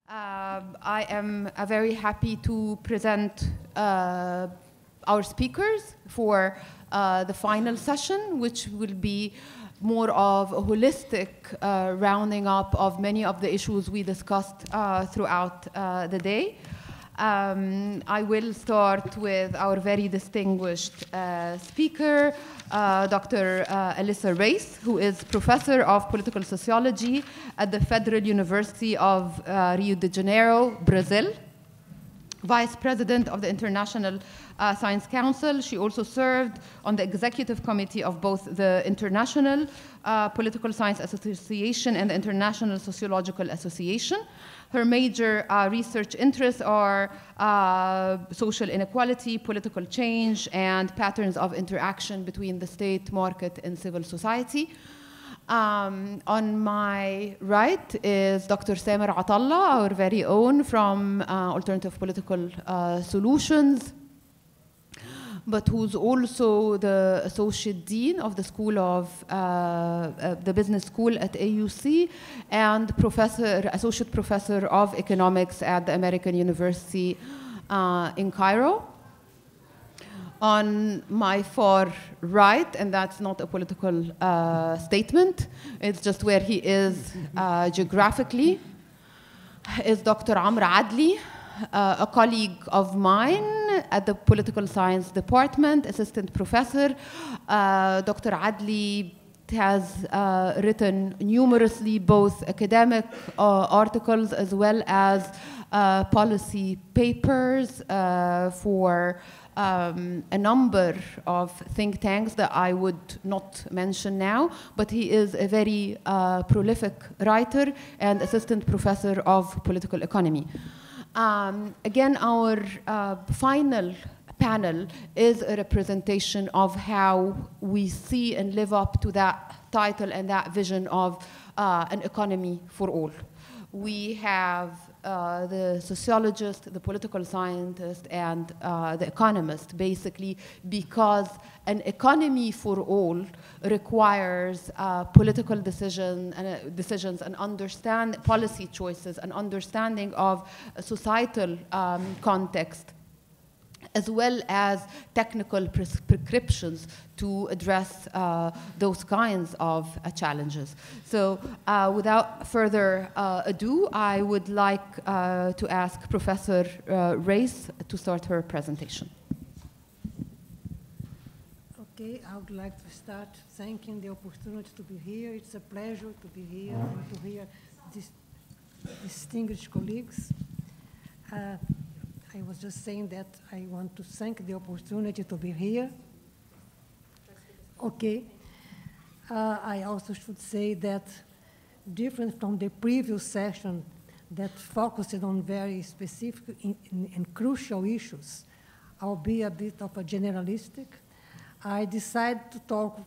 I am very happy to present our speakers for the final session, which will be more of a holistic rounding up of many of the issues we discussed throughout the day. I will start with our very distinguished speaker, Dr. Elisa Reis, who is Professor of Political Sociology at the Federal University of Rio de Janeiro, Brazil. Vice President of the International Science Council. She also served on the executive committee of both the International Political Science Association and the International Sociological Association. Her major research interests are social inequality, political change, and patterns of interaction between the state, market, and civil society. On my right is Dr. Samer Atallah, our very own from Alternative Political Solutions, but who's also the Associate Dean of the School of the Business School at AUC and Associate Professor of Economics at the American University in Cairo. On my far right, and that's not a political statement, it's just where he is geographically, is Dr. Adly, a colleague of mine at the Political Science Department, assistant professor. Dr. Adly has written numerously both academic articles as well as policy papers for a number of think tanks that I would not mention now, but he is a very prolific writer and assistant professor of political economy. Again, our final panel is a representation of how we see and live up to that title and that vision of an economy for all. We have the sociologist, the political scientist, and the economist, basically, because an economy for all requires political decisions and policy choices and understanding of societal context, as well as technical prescriptions to address those kinds of challenges. So without further ado, I would like to ask Professor Reis to start her presentation. Okay, I would like to start thanking the opportunity to be here. It's a pleasure to be here and to hear these distinguished colleagues. I was just saying that I want to thank the opportunity to be here. Okay. I also should say that different from the previous session that focused on very specific and crucial issues, I'll be a bit of a generalistic. I decided to talk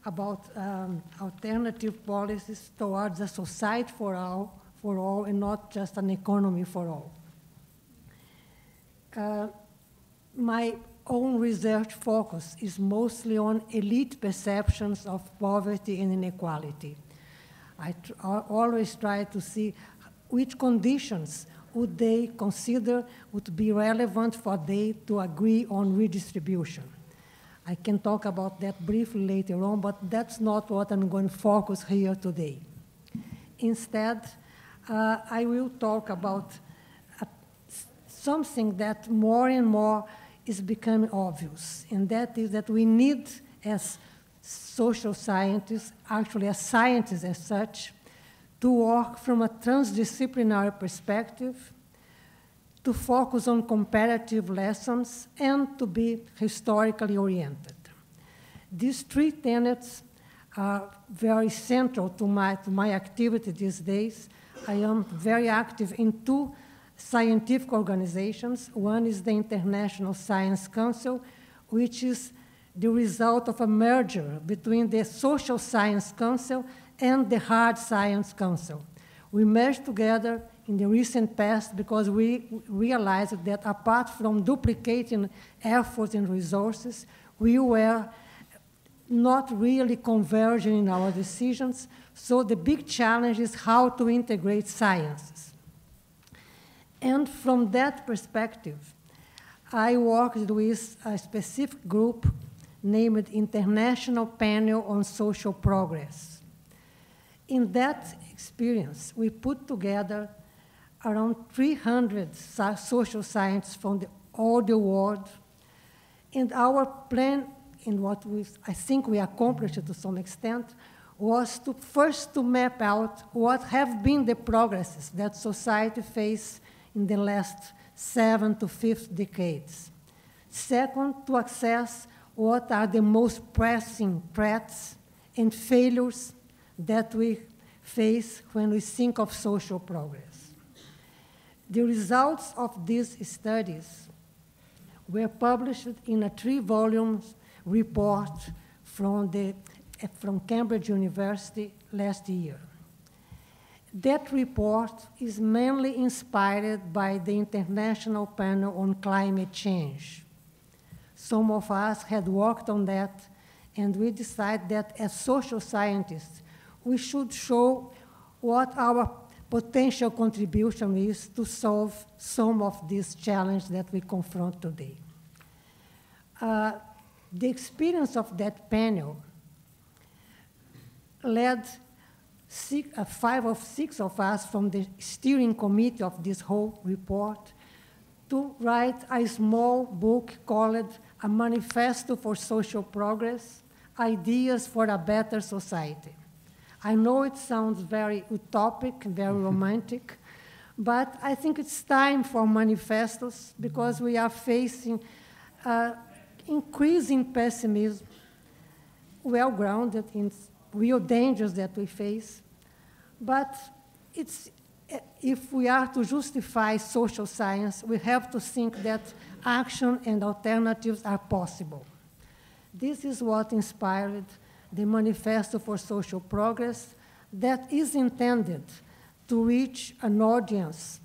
about alternative policies towards a society for all and not just an economy for all. My own research focus is mostly on elite perceptions of poverty and inequality. I always try to see which conditions would they consider would be relevant for they to agree on redistribution. I can talk about that briefly later on, but that's not what I'm going to focus here today. Instead, I will talk about something that more and more is becoming obvious, and that is that we need, as social scientists, actually as scientists as such, to work from a transdisciplinary perspective, to focus on comparative lessons, and to be historically oriented. These three tenets are very central to my activity these days. I am very active in two scientific organizations. One is the International Science Council, which is the result of a merger between the Social Science Council and the Hard Science Council. We merged together in the recent past because we realized that apart from duplicating efforts and resources, we were not really converging in our decisions. So the big challenge is how to integrate sciences. And from that perspective, I worked with a specific group named International Panel on Social Progress. In that experience, we put together around 300 social scientists from all the world, and our plan, in what I think we accomplished to some extent, was to first to map out what have been the progresses that society faced in the last 7 to 5 decades. Second, to assess what are the most pressing threats and failures that we face when we think of social progress. The results of these studies were published in a 3-volume report from Cambridge University last year. That report is mainly inspired by the International Panel on Climate Change. Some of us had worked on that, and we decided that as social scientists, we should show what our potential contribution is to solve some of these challenges that we confront today. The experience of that panel led 5 of 6 of us from the steering committee of this whole report to write a small book called A Manifesto for Social Progress, Ideas for a Better Society. I know it sounds very utopic, very romantic, but I think it's time for manifestos because we are facing increasing pessimism, well-grounded in real dangers that we face. But if we are to justify social science, we have to think that action and alternatives are possible. This is what inspired the Manifesto for Social Progress that is intended to reach an audience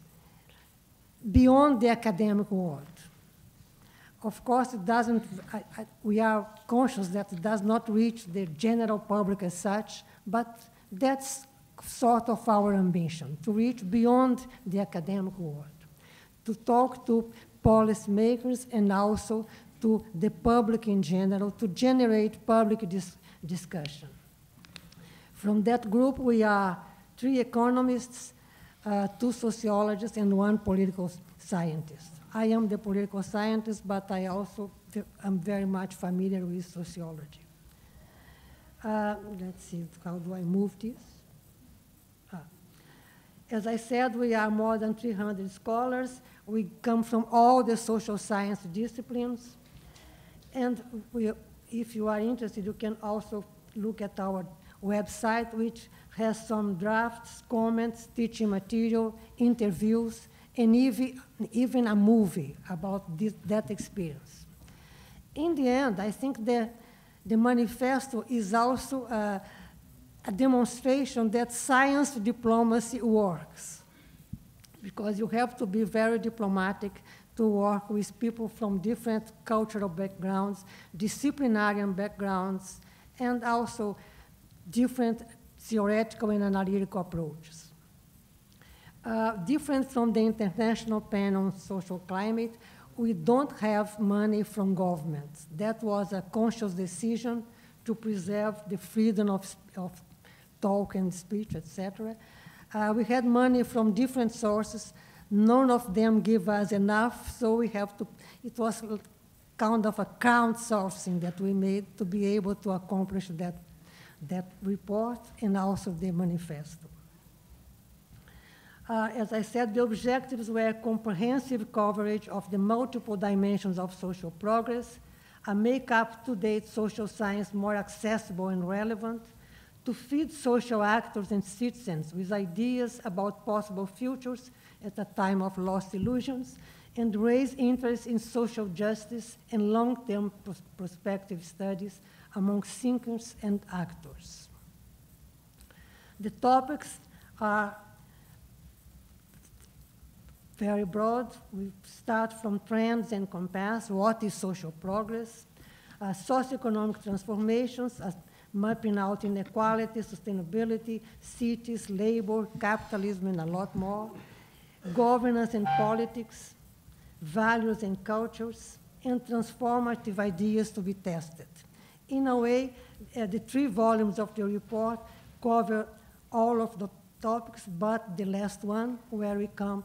beyond the academic world. Of course, it doesn't, we are conscious that it does not reach the general public as such, but that's sort of our ambition, to reach beyond the academic world, to talk to policymakers and also to the public in general, to generate public discussion. From that group, we are 3 economists, 2 sociologists, and 1 political scientist. I am the political scientist, but I also am very much familiar with sociology. Let's see, how do I move this? As I said, we are more than 300 scholars. We come from all the social science disciplines. And if you are interested, you can also look at our website, which has some drafts, comments, teaching material, interviews, and even a movie about that experience. In the end, I think the manifesto is also a demonstration that science diplomacy works, because you have to be very diplomatic to work with people from different cultural backgrounds, disciplinary backgrounds, and also different theoretical and analytical approaches. Different from the International Panel on Social Climate, we don't have money from governments. That was a conscious decision to preserve the freedom of talk and speech, etc. We had money from different sources. None of them give us enough, so we have to, it was kind of a crowdsourcing that we made to be able to accomplish that report and also the manifesto. As I said, the objectives were comprehensive coverage of the multiple dimensions of social progress, a make up-to-date social science more accessible and relevant, to feed social actors and citizens with ideas about possible futures at a time of lost illusions, and raise interest in social justice and long-term prospective studies among thinkers and actors. The topics are very broad. We start from trends and compass, what is social progress, socioeconomic transformations, mapping out inequality, sustainability, cities, labor, capitalism, and a lot more. governance and politics, values and cultures, and transformative ideas to be tested. In a way, the 3 volumes of the report cover all of the topics, but the last one, where we come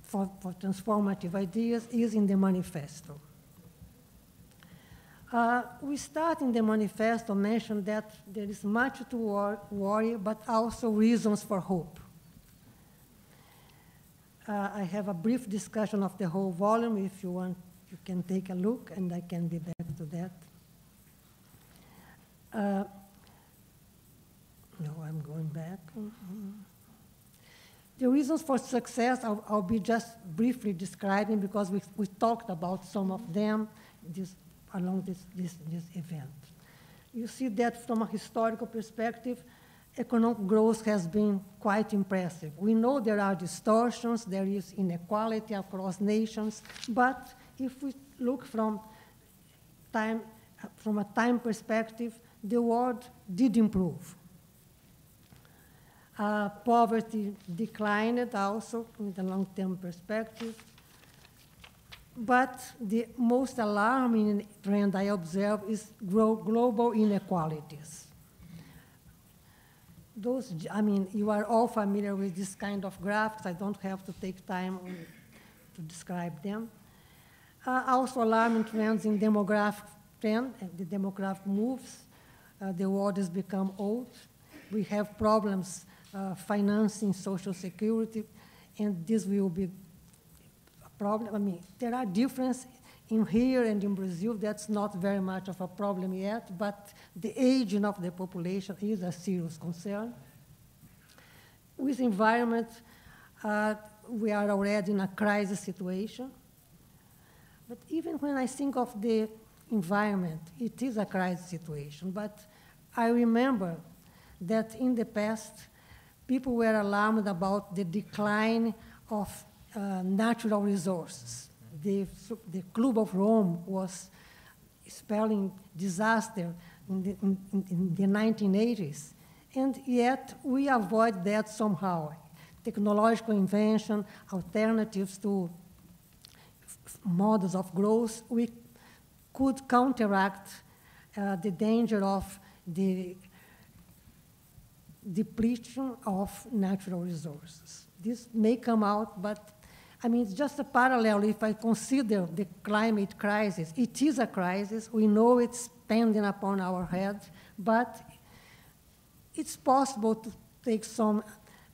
for transformative ideas, is in the manifesto. We start in the manifesto mention that there is much to worry, but also reasons for hope. I have a brief discussion of the whole volume. If you want, you can take a look, and I can be back to that. No, I'm going back. The reasons for success, I'll be just briefly describing, because we talked about some of them along this event. You see that from a historical perspective, economic growth has been quite impressive. We know there are distortions, there is inequality across nations, but if we look from a time perspective, the world did improve. Poverty declined also in the long-term perspective. But the most alarming trend I observe is global inequalities. You are all familiar with this kind of graphs. I don't have to take time to describe them. Also alarming trends in demographic trend, the demographic moves. The world has become old. We have problems financing social security, and this will be a problem. There are differences in here and in Brazil. That's not very much of a problem yet, but the aging of the population is a serious concern. With environment, we are already in a crisis situation. But even when I think of the environment, it is a crisis situation. But I remember that in the past, people were alarmed about the decline of natural resources. The Club of Rome was spelling disaster in the 1980s, and yet we avoid that somehow. Technological invention, alternatives to models of growth, we could counteract the danger of the depletion of natural resources. This may come out, but it's just a parallel. If I consider the climate crisis, it is a crisis. We know it's pending upon our heads, but it's possible to take some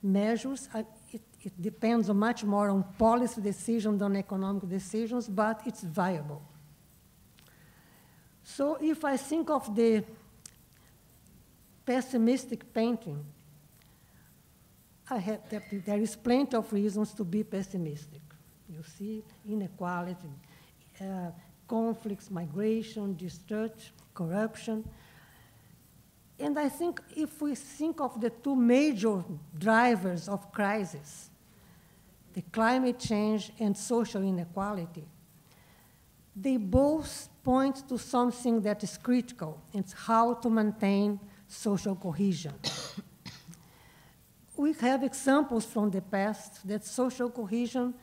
measures. It depends much more on policy decisions than economic decisions, but it's viable. So if I think of the pessimistic painting, there is plenty of reasons to be pessimistic. You see inequality, conflicts, migration, destruction, corruption. And I think if we think of the 2 major drivers of crisis, the climate change and social inequality, they both point to something that is critical. It's how to maintain social cohesion. We have examples from the past that social cohesion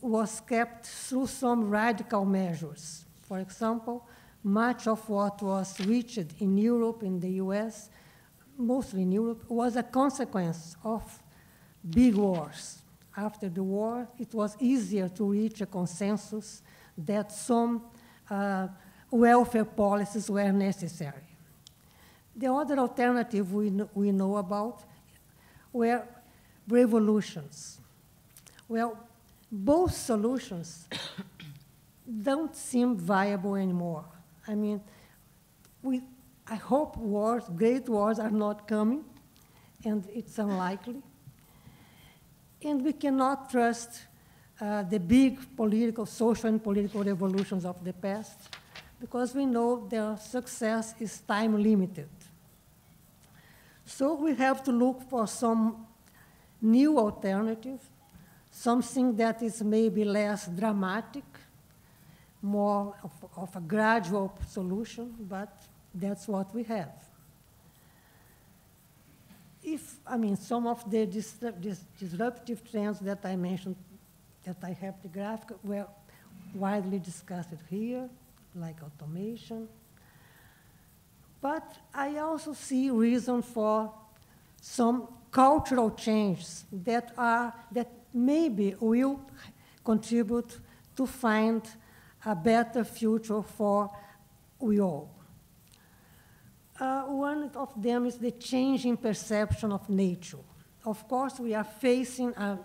was kept through some radical measures. For example, much of what was reached in Europe, in the US, mostly in Europe, was a consequence of big wars. After the war, it was easier to reach a consensus that some welfare policies were necessary. The other alternative we know about were revolutions. Well, both solutions don't seem viable anymore. I hope great wars are not coming, and it's unlikely. And we cannot trust the big social and political revolutions of the past, because we know their success is time limited. So we have to look for some new alternative, something that is maybe less dramatic, more of a gradual solution, but that's what we have. some of the disruptive trends that I mentioned, that I have the graphic, were widely discussed here, like automation. But I also see reason for some cultural changes that maybe will contribute to find a better future for we all. One of them is the change in perception of nature. Of course, we are facing an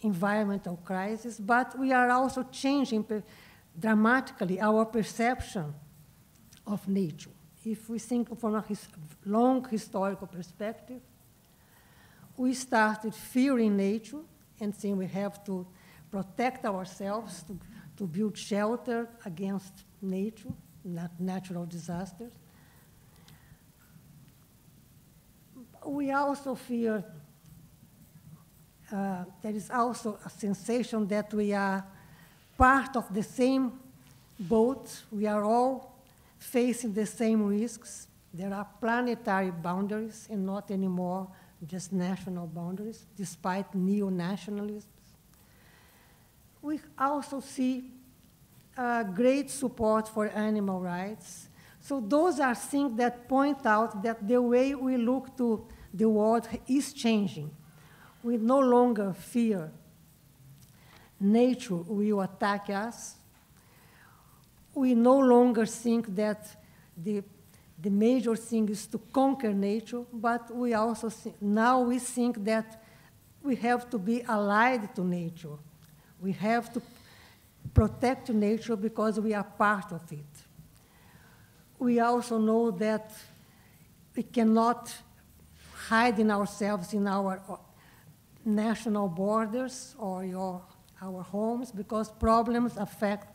environmental crisis, but we are also changing dramatically our perception of nature. If we think from a long historical perspective, we started fearing nature and saying we have to protect ourselves, to build shelter against nature, natural disasters. We also fear, there is also a sensation that we are part of the same boat. We are all facing the same risks. There are planetary boundaries and not anymore just national boundaries, despite neo-nationalisms. We also see great support for animal rights. So those are things that point out that the way we look to the world is changing. We no longer fear nature will attack us. We no longer think that the major thing is to conquer nature, but we also now we think that we have to be allied to nature. We have to protect nature because we are part of it. We also know that we cannot hide in ourselves in our national borders or our homes because problems affect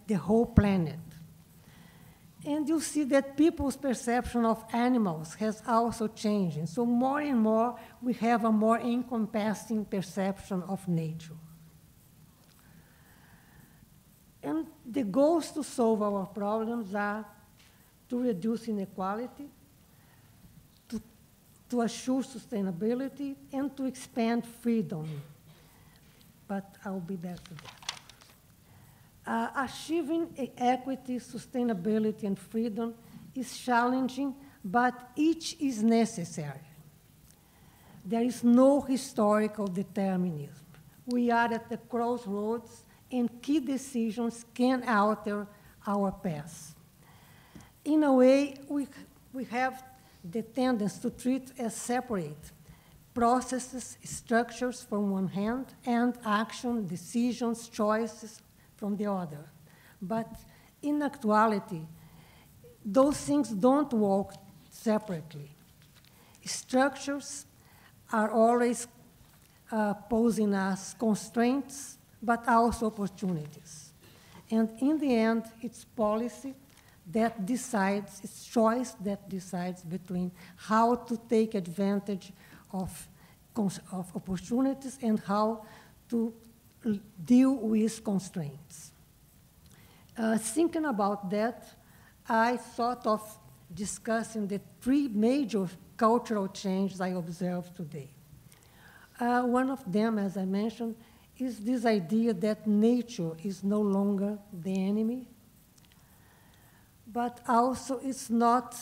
the whole planet. And you see that people's perception of animals has also changed. So more and more, we have a more encompassing perception of nature. And the goals to solve our problems are to reduce inequality, to assure sustainability, and to expand freedom. But I'll be back to that. Achieving equity, sustainability, and freedom is challenging, but each is necessary. There is no historical determinism. We are at the crossroads, and key decisions can alter our path. In a way, we have the tendency to treat as separate processes, structures from one hand, and action, decisions, choices from the other. But in actuality, those things don't work separately. Structures are always posing us constraints, but also opportunities. And in the end, it's policy that decides, it's choice that decides between how to take advantage of opportunities and how to deal with constraints. Thinking about that, I thought of discussing the three major cultural changes I observed today. One of them, as I mentioned, is this idea that nature is no longer the enemy, but also it's not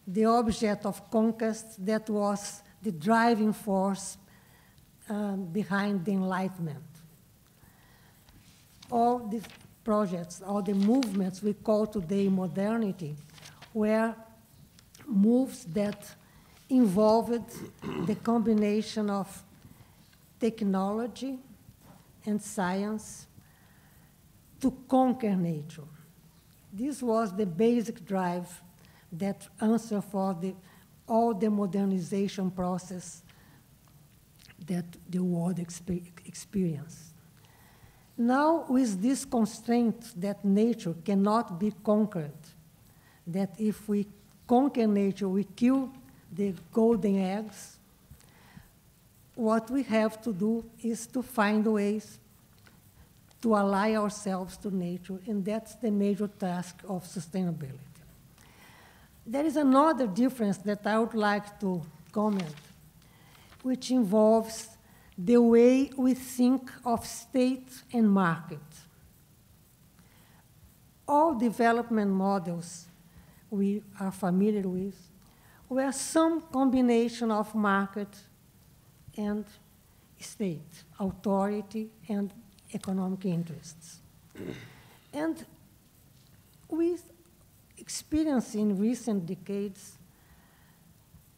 the object of conquest that was the driving force behind the Enlightenment. All these projects, all the movements we call today modernity, were moves that involved the combination of technology and science to conquer nature. This was the basic drive that answered for all the modernization process that the world experienced. Now, with this constraint that nature cannot be conquered, that if we conquer nature, we kill the golden eggs, what we have to do is to find ways to ally ourselves to nature, and that's the major task of sustainability. There is another difference that I would like to comment, which involves the way we think of state and market. All development models we are familiar with were some combination of market and state, authority and economic interests. And we experience in recent decades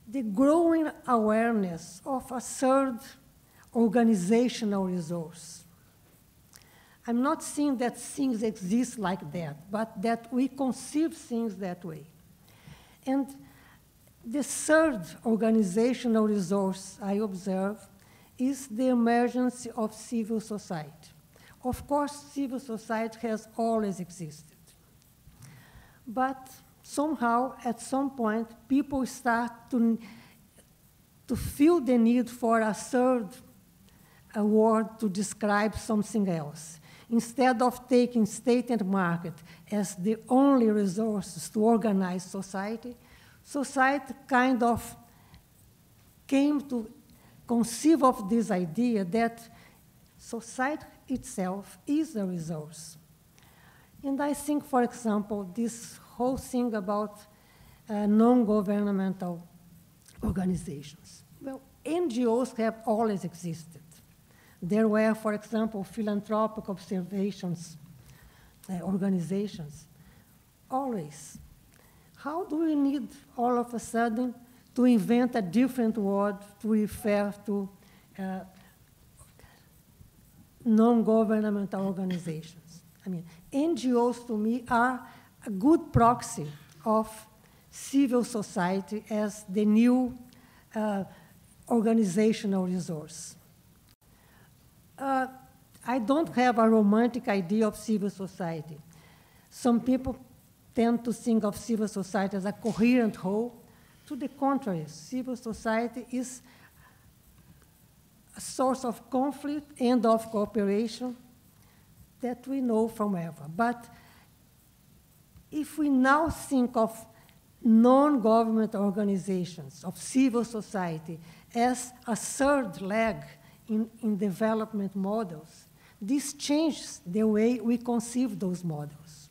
the growing awareness of a third organizational resource. I'm not saying that things exist like that, but that we conceive things that way. And the third organizational resource I observe is the emergence of civil society. Of course, civil society has always existed. But somehow, at some point, people start to feel the need for a third word to describe something else. Instead of taking state and market as the only resources to organize society, society kind of came to conceive of this idea that society itself is a resource. And I think, for example, this whole thing about non-governmental organizations. Well, NGOs have always existed. There were, for example, philanthropic observations organizations, always. How do we need all of a sudden to invent a different word to refer to non-governmental organizations? I mean, NGOs to me are a good proxy of civil society as the new organizational resource. I don't have a romantic idea of civil society. Some people tend to think of civil society as a coherent whole. To the contrary, civil society is a source of conflict and of cooperation that we know from ever. But if we now think of non-government organizations, of civil society, as a third leg in development models, this changes the way we conceive those models.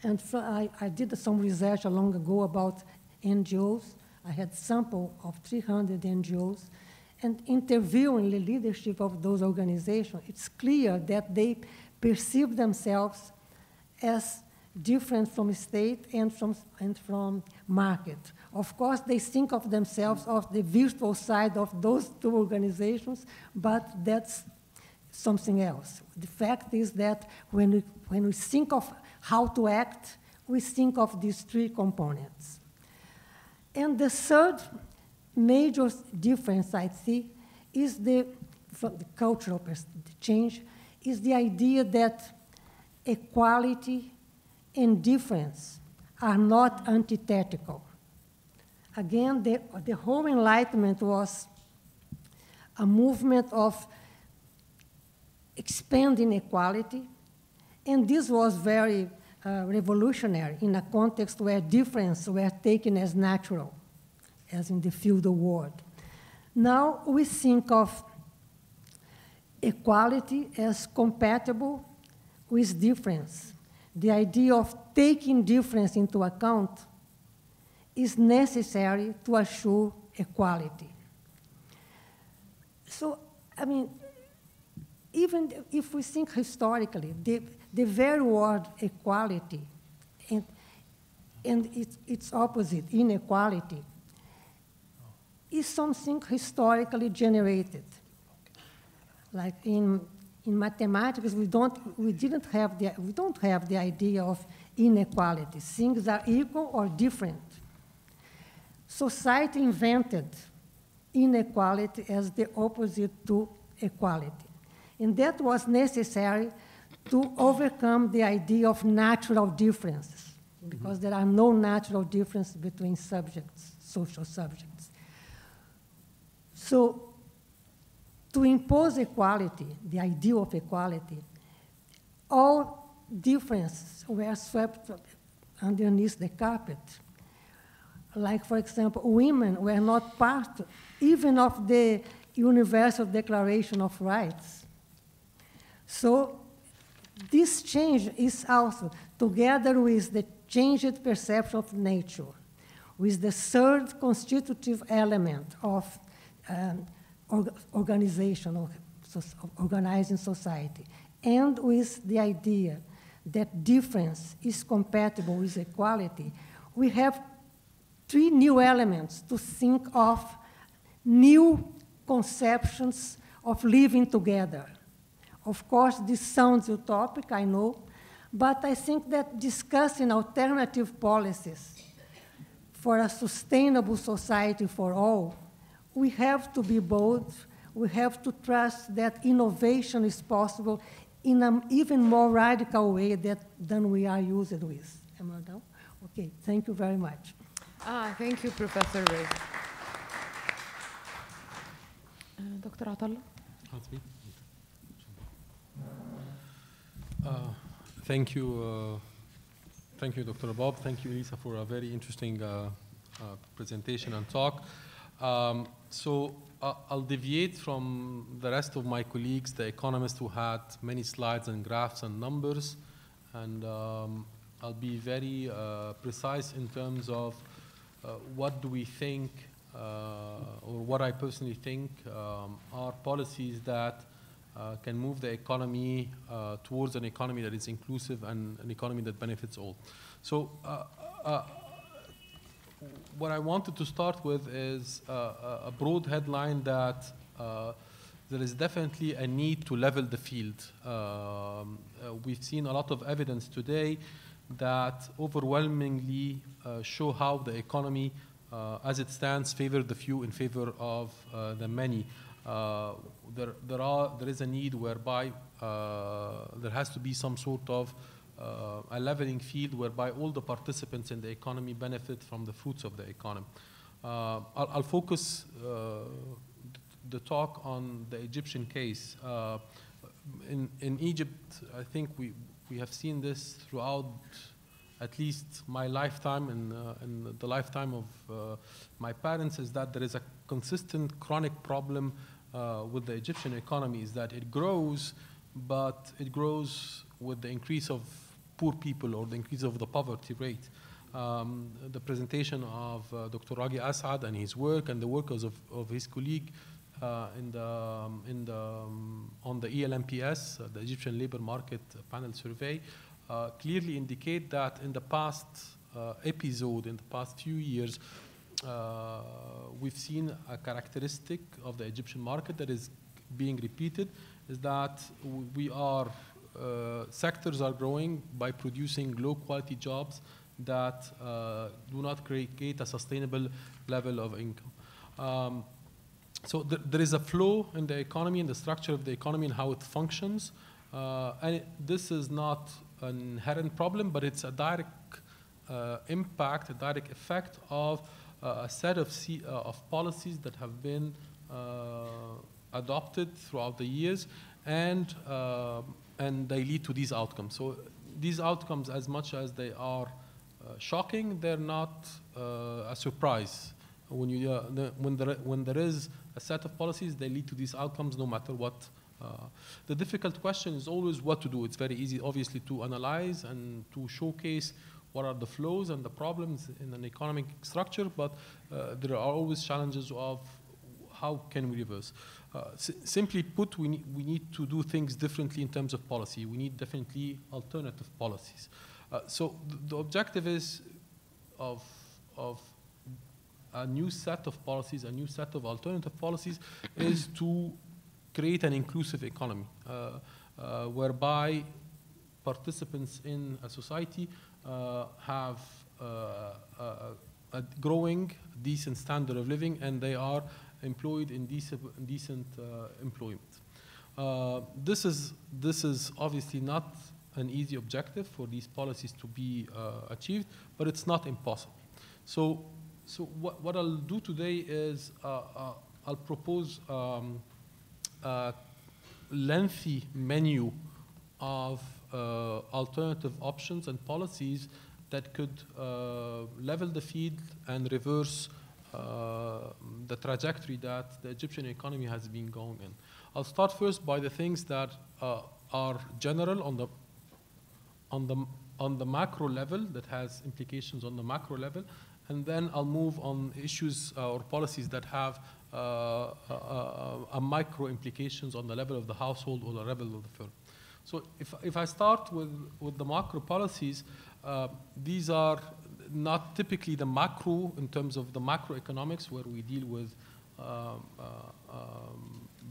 And I did some research long ago about NGOs. I had a sample of 300 NGOs. And interviewing the leadership of those organizations, it's clear that they perceive themselves as different from state and from market. Of course, they think of themselves of the virtual side of those two organizations, but that's something else. The fact is that when we think of how to act, we think of these three components. And the third major difference I see is from the cultural change, is the idea that equality and difference are not antithetical. Again, the whole Enlightenment was a movement of expanding equality, and this was very revolutionary in a context where difference were taken as natural, as in the feudal world. Now we think of equality as compatible with difference. The idea of taking difference into account is necessary to assure equality. So, I mean, even if we think historically, the very word equality and its opposite, inequality, is something historically generated. Like in mathematics, we don't have the idea of inequality. Things are equal or different. Society invented inequality as the opposite to equality. And that was necessary to overcome the idea of natural differences, because there are no natural differences between subjects, social subjects. So to impose equality, the ideal of equality, all differences were swept underneath the carpet. Like, for example, women were not part even of the Universal Declaration of Rights. So this change is also, together with the changed perception of nature, with the third constitutive element of organization, of organizing society, and with the idea that difference is compatible with equality, we have three new elements to think of new conceptions of living together. Of course, this sounds utopic, I know, but I think that discussing alternative policies for a sustainable society for all, we have to be bold. We have to trust that innovation is possible in an even more radical way than we are used with. Am I done? Okay, thank you very much. Thank you, Professor Reis. Dr. Atallah? That's me. Thank you, Dr. Rabab. Thank you, Elisa, for a very interesting presentation and talk. So I'll deviate from the rest of my colleagues, the economists who had many slides and graphs and numbers, and I'll be very precise in terms of what do we think, or what I personally think are policies that can move the economy towards an economy that is inclusive and an economy that benefits all. So what I wanted to start with is a broad headline that there is definitely a need to level the field. We've seen a lot of evidence today that overwhelmingly show how the economy, as it stands, favor the few in favor of the many. There is a need whereby there has to be some sort of a leveling field whereby all the participants in the economy benefit from the fruits of the economy. I'll focus the talk on the Egyptian case. In Egypt, I think we have seen this throughout at least my lifetime and the lifetime of my parents, is that there is a consistent chronic problem with the Egyptian economy, is that it grows, but it grows with the increase of poor people or the increase of the poverty rate. The presentation of Dr. Raghi Asad and his work and the work of his colleague on the ELMPS, the Egyptian Labor Market Panel Survey, clearly indicate that in the past episode, in the past few years, we've seen a characteristic of the Egyptian market that is being repeated, is that sectors are growing by producing low quality jobs that do not create a sustainable level of income. So there is a flow in the economy, in the structure of the economy and how it functions. And this is not an inherent problem, but it's a direct impact, a direct effect of a set of policies that have been adopted throughout the years, and they lead to these outcomes. So these outcomes, as much as they are shocking, they're not a surprise. When there is a set of policies, they lead to these outcomes no matter what. The difficult question is always what to do. It's very easy, obviously, to analyze and to showcase what are the flows and the problems in an economic structure, but there are always challenges of how can we reverse. Simply put, we need to do things differently in terms of policy. We need definitely alternative policies. So the objective is of a new set of policies, a new set of alternative policies, is to create an inclusive economy whereby participants in a society have a growing, decent standard of living, and they are employed in decent employment. This is obviously not an easy objective for these policies to be achieved, but it's not impossible. So what I'll do today is I'll propose a lengthy menu of alternative options and policies that could level the field and reverse the trajectory that the Egyptian economy has been going in. I'll start first by the things that are general on the macro level, that has implications on the macro level, and then I'll move on issues or policies that have a micro implications on the level of the household or the level of the firm. So if I start with the macro policies, these are not typically the macro in terms of the macroeconomics, where we deal with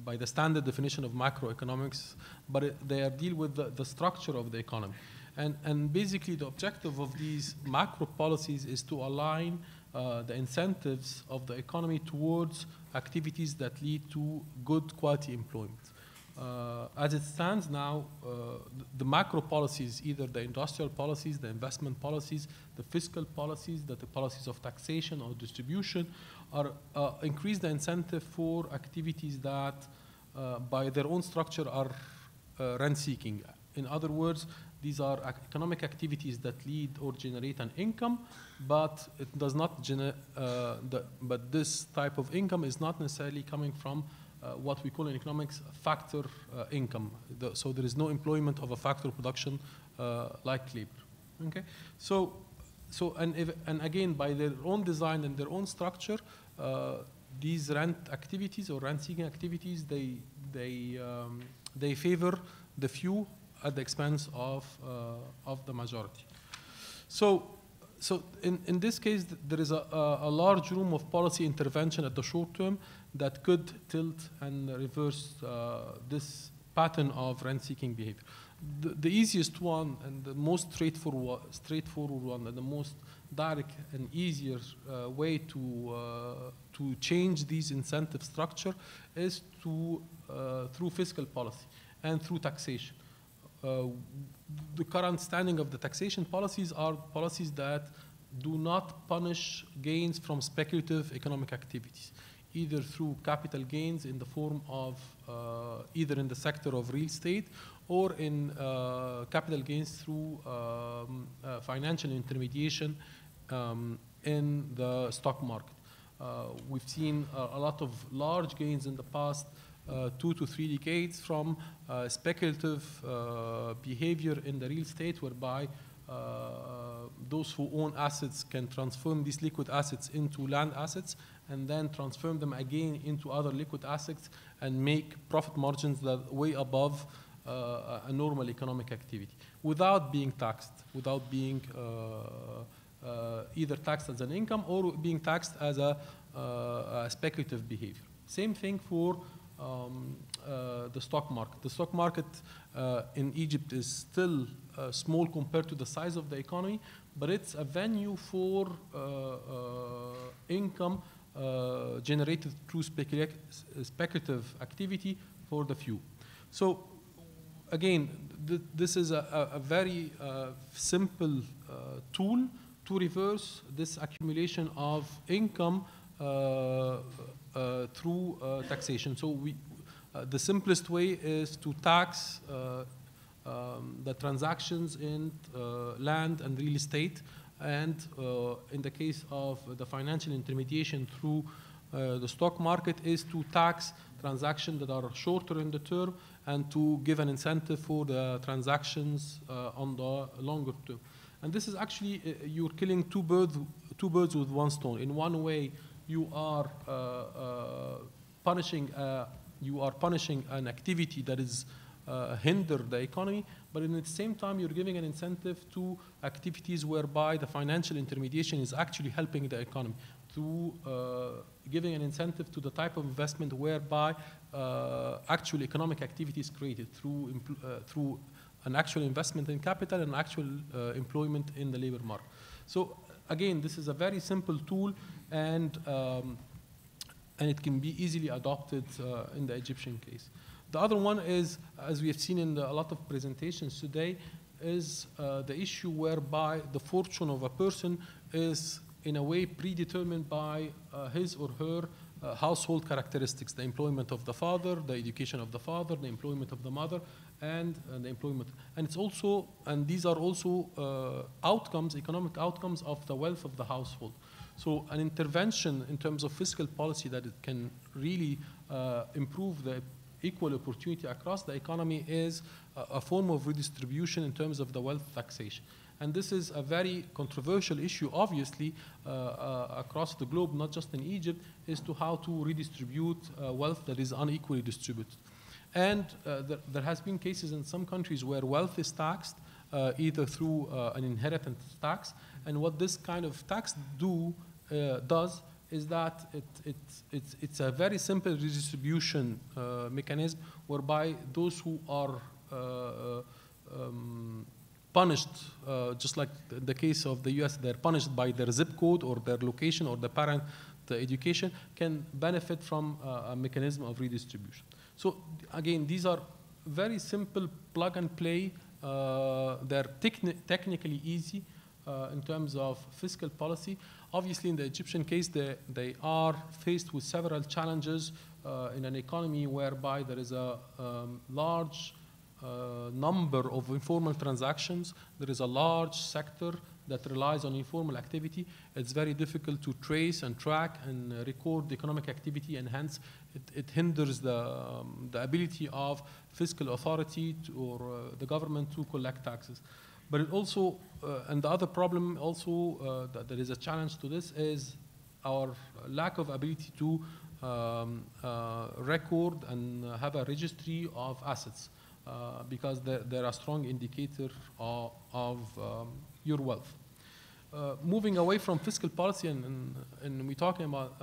by the standard definition of macroeconomics, but they deal with the structure of the economy. And basically the objective of these macro policies is to align the incentives of the economy towards activities that lead to good quality employment. As it stands now, the macro policies, either the industrial policies, the investment policies, the fiscal policies, the policies of taxation or distribution, are increase the incentive for activities that by their own structure are rent-seeking. In other words, these are economic activities that lead or generate an income, but it does not but this type of income is not necessarily coming from what we call in economics factor income. So there is no employment of a factor production like labor. Okay, and again, by their own design and their own structure, these rent activities or rent-seeking activities, they favor the few at the expense of the majority. So in this case, there is a large room of policy intervention at the short term that could tilt and reverse this pattern of rent-seeking behavior. The easiest one and the most straightforward one and the most direct and easier way to change these incentive structure is through fiscal policy and through taxation. The current standing of the taxation policies are policies that do not punish gains from speculative economic activities, either through capital gains in the form of either in the sector of real estate or in capital gains through financial intermediation in the stock market. We've seen a lot of large gains in the past 2 to 3 decades from speculative behavior in the real estate, whereby those who own assets can transform these liquid assets into land assets and then transform them again into other liquid assets and make profit margins that way above a normal economic activity without being taxed, without being either taxed as an income or being taxed as a speculative behavior. Same thing for the stock market. The stock market in Egypt is still small compared to the size of the economy, but it's a venue for income generated through speculative activity for the few. So again, this is a very simple tool to reverse this accumulation of income through taxation. So the simplest way is to tax the transactions in land and real estate, and in the case of the financial intermediation through the stock market is to tax transactions that are shorter in the term and to give an incentive for the transactions on the longer term. And this is actually, you're killing two birds with one stone. In one way, you are punishing an activity that is hinder the economy, but at the same time you're giving an incentive to activities whereby the financial intermediation is actually helping the economy, through giving an incentive to the type of investment whereby actual economic activity is created through an actual investment in capital and actual employment in the labor market. So again, this is a very simple tool, and it can be easily adopted in the Egyptian case. The other one is, as we have seen in a lot of presentations today, is the issue whereby the fortune of a person is in a way predetermined by his or her household characteristics, the employment of the father, the education of the father, the employment of the mother, and the employment. And it's also, and these are also outcomes, economic outcomes of the wealth of the household. So an intervention in terms of fiscal policy that it can really improve the equal opportunity across the economy is a form of redistribution in terms of the wealth taxation. And this is a very controversial issue, obviously, across the globe, not just in Egypt, as to how to redistribute wealth that is unequally distributed. And there has been cases in some countries where wealth is taxed, either through an inheritance tax. And what this kind of tax does is that it's a very simple redistribution mechanism whereby those who are punished, just like the case of the US, they're punished by their zip code or their location or the parent, the education, can benefit from a mechanism of redistribution. So again, these are very simple plug and play. They're technically easy in terms of fiscal policy. Obviously, in the Egyptian case, they are faced with several challenges in an economy whereby there is a large number of informal transactions. There is a large sector that relies on informal activity. It's very difficult to trace and track and record economic activity, and hence it hinders the ability of fiscal authority or the government to collect taxes. But it also, and the other problem also that there is a challenge to this is our lack of ability to record and have a registry of assets. Because they're a strong indicator of your wealth. Moving away from fiscal policy, and we're talking about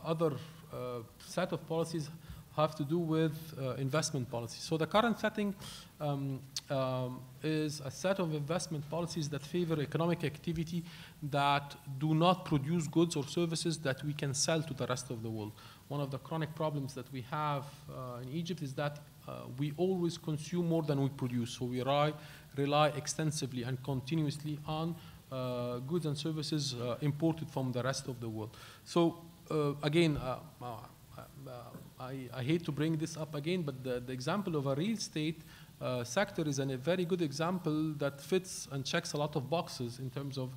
other set of policies have to do with investment policy. So the current setting is a set of investment policies that favor economic activity that do not produce goods or services that we can sell to the rest of the world. One of the chronic problems that we have in Egypt is that we always consume more than we produce. So we rely extensively and continuously on goods and services imported from the rest of the world. So again, I hate to bring this up again, but the example of a real estate sector is a very good example that fits and checks a lot of boxes in terms of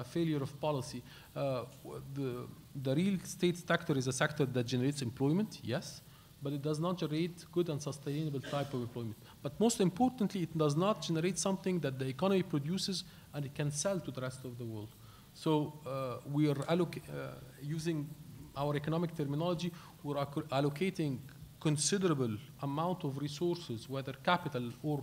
failure of policy. The real estate sector is a sector that generates employment, yes, but it does not generate good and sustainable type of employment. But most importantly, it does not generate something that the economy produces and it can sell to the rest of the world. So we are using our economic terminology, we're allocating considerable amount of resources, whether capital or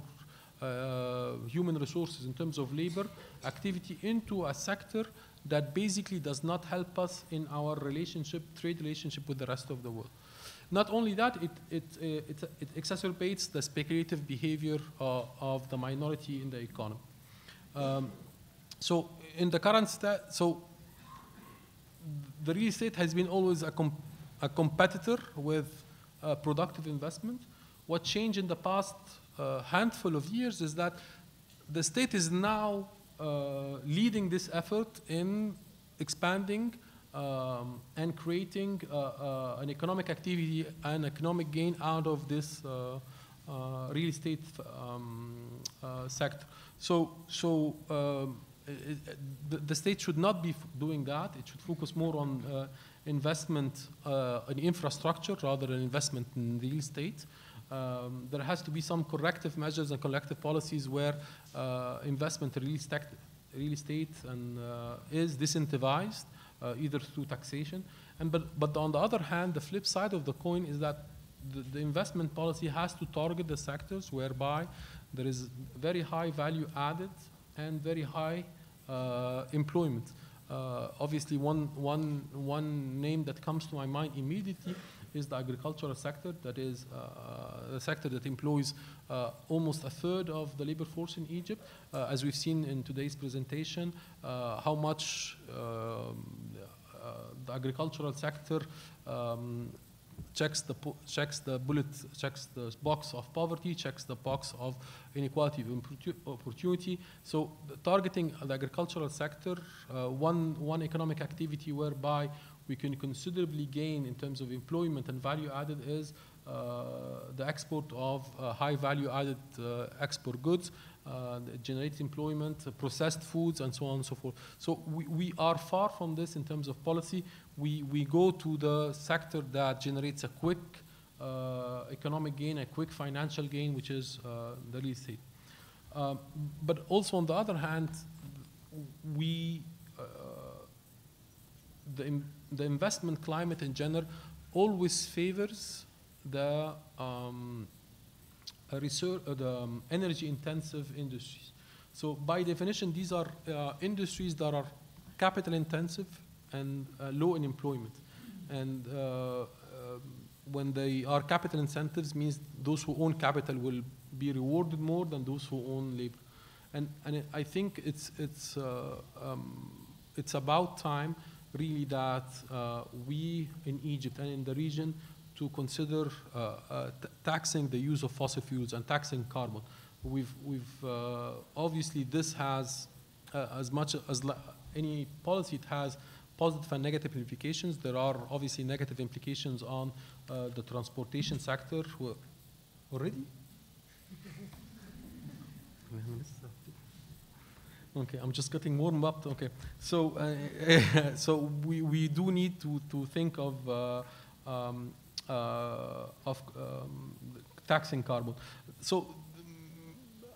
human resources in terms of labor activity, into a sector that basically does not help us in our trade relationship with the rest of the world. Not only that, it exacerbates the speculative behavior of the minority in the economy. So in the current so the real estate has been always a competitor with productive investment. What changed in the past handful of years is that the state is now leading this effort in expanding and creating an economic activity and economic gain out of this real estate sector. So the state should not be doing that. It should focus more on investment in infrastructure rather than investment in real estate. There has to be some corrective measures and collective policies where investment in real estate and is disincentivized, either through taxation. But on the other hand, the flip side of the coin is that the investment policy has to target the sectors whereby there is very high value added and very high employment. Obviously, one name that comes to my mind immediately is the agricultural sector. That is the sector that employs almost a third of the labor force in Egypt. As we've seen in today's presentation, how much the agricultural sector checks the box of poverty, checks the box of inequality of opportunity. So targeting the agricultural sector, one economic activity whereby we can considerably gain in terms of employment and value added is the export of high value added export goods. It generates employment, processed foods, and so on and so forth. So we are far from this in terms of policy. We go to the sector that generates a quick economic gain, a quick financial gain, which is the real estate. But also on the other hand, the investment climate in general always favors the energy-intensive industries. So by definition, these are industries that are capital-intensive and low in employment. And when they are capital incentives, means those who own capital will be rewarded more than those who own labor. And I think it's about time, really, that we in Egypt and in the region to consider taxing the use of fossil fuels and taxing carbon. Obviously this has, as much as any policy, it has positive and negative implications. There are obviously negative implications on the transportation sector. Already? Okay, I'm just getting warmed up. Okay, so so we do need to think of taxing carbon. So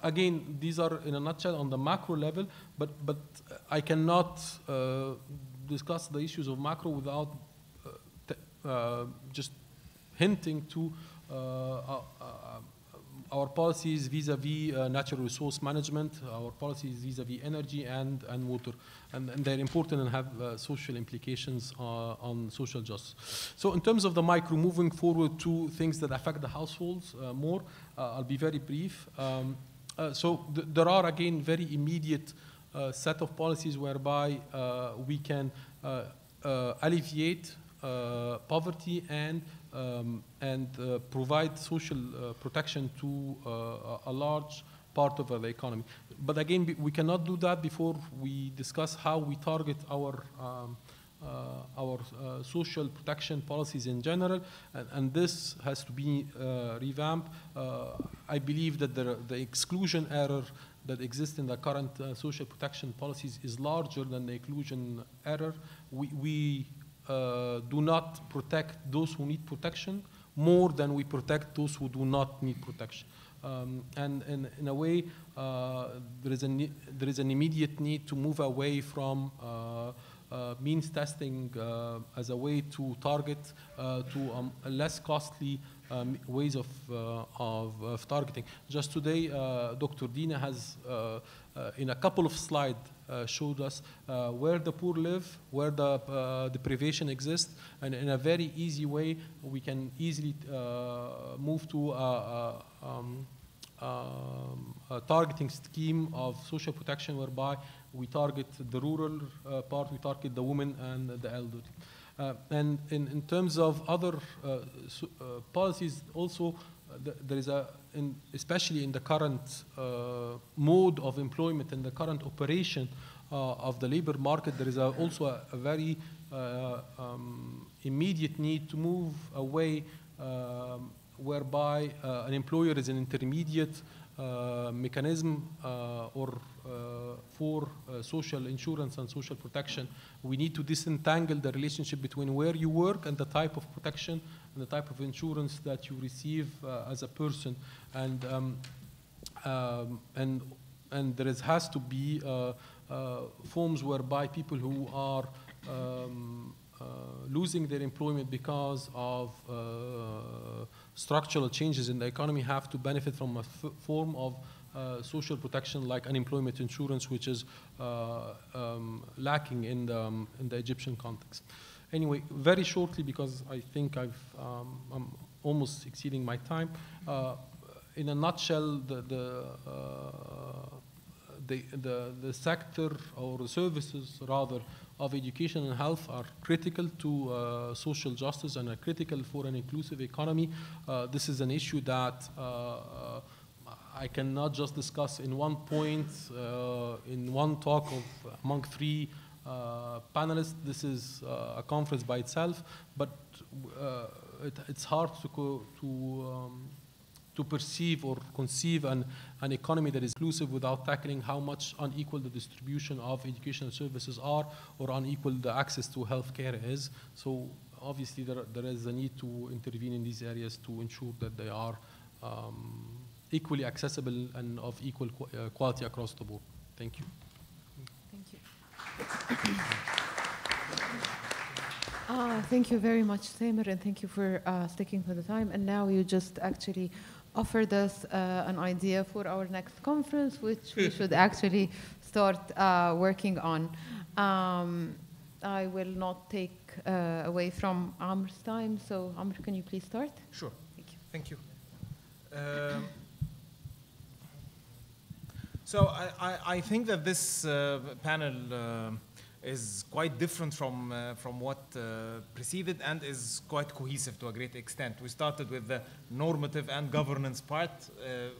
again, these are in a nutshell on the macro level, but I cannot discuss the issues of macro without just hinting to our policies vis-a-vis natural resource management, our policies vis-a-vis energy and water, and they're important and have social implications on social justice. So in terms of the micro, moving forward to things that affect the households more, I'll be very brief. So there are, again, very immediate set of policies whereby we can alleviate poverty and provide social protection to a large part of the economy. But again, we cannot do that before we discuss how we target our social protection policies in general, and this has to be revamped. I believe that the exclusion error that exists in the current social protection policies is larger than the inclusion error. We do not protect those who need protection more than we protect those who do not need protection. And in a way, there is an immediate need to move away from means testing as a way to target to less costly ways of targeting. Just today, Dr. Dina has, in a couple of slides, showed us where the poor live, where the deprivation exists, and in a very easy way, we can easily move to a targeting scheme of social protection whereby we target the rural part, we target the women and the elderly. And in terms of other policies also, there is especially in the current mode of employment and the current operation of the labor market, there is also a very immediate need to move away whereby an employer is an intermediate mechanism for social insurance and social protection. We need to disentangle the relationship between where you work and the type of protection and the type of insurance that you receive as a person. And there has to be forms whereby people who are losing their employment because of structural changes in the economy have to benefit from a form of social protection like unemployment insurance, which is lacking in the Egyptian context. Anyway, very shortly, because I think I'm almost exceeding my time. In a nutshell, the sector or the services rather of education and health are critical to social justice and are critical for an inclusive economy. This is an issue that I cannot just discuss in one point, in one talk of among three panelists. This is a conference by itself, but it's hard to perceive or conceive an economy that is inclusive without tackling how much unequal the distribution of educational services are or unequal the access to healthcare is. So obviously there is a need to intervene in these areas to ensure that they are equally accessible and of equal quality across the board. Thank you. Thank you. Thank you very much, Samer, and thank you for sticking to the time. And now you just actually offered us an idea for our next conference, which we should actually start working on. I will not take away from Amr's time, so Amr, can you please start? Sure. Thank you. Thank you. So I think that this panel is quite different from what preceded and is quite cohesive to a great extent. We started with the normative and governance part,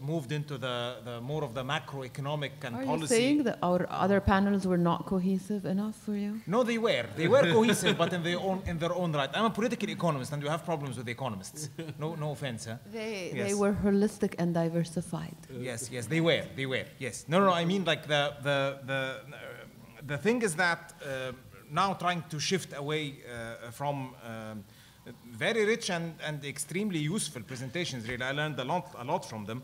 moved into the more of the macroeconomic and policy. Are you saying that our other panels were not cohesive enough for you? No, they were. They were cohesive, but in their own right. I'm a political economist, and you have problems with economists. No offense, huh? They were holistic and diversified. Yes, they were. Yes. No. I mean, like the thing is that now trying to shift away from very rich and extremely useful presentations, really, I learned a lot from them,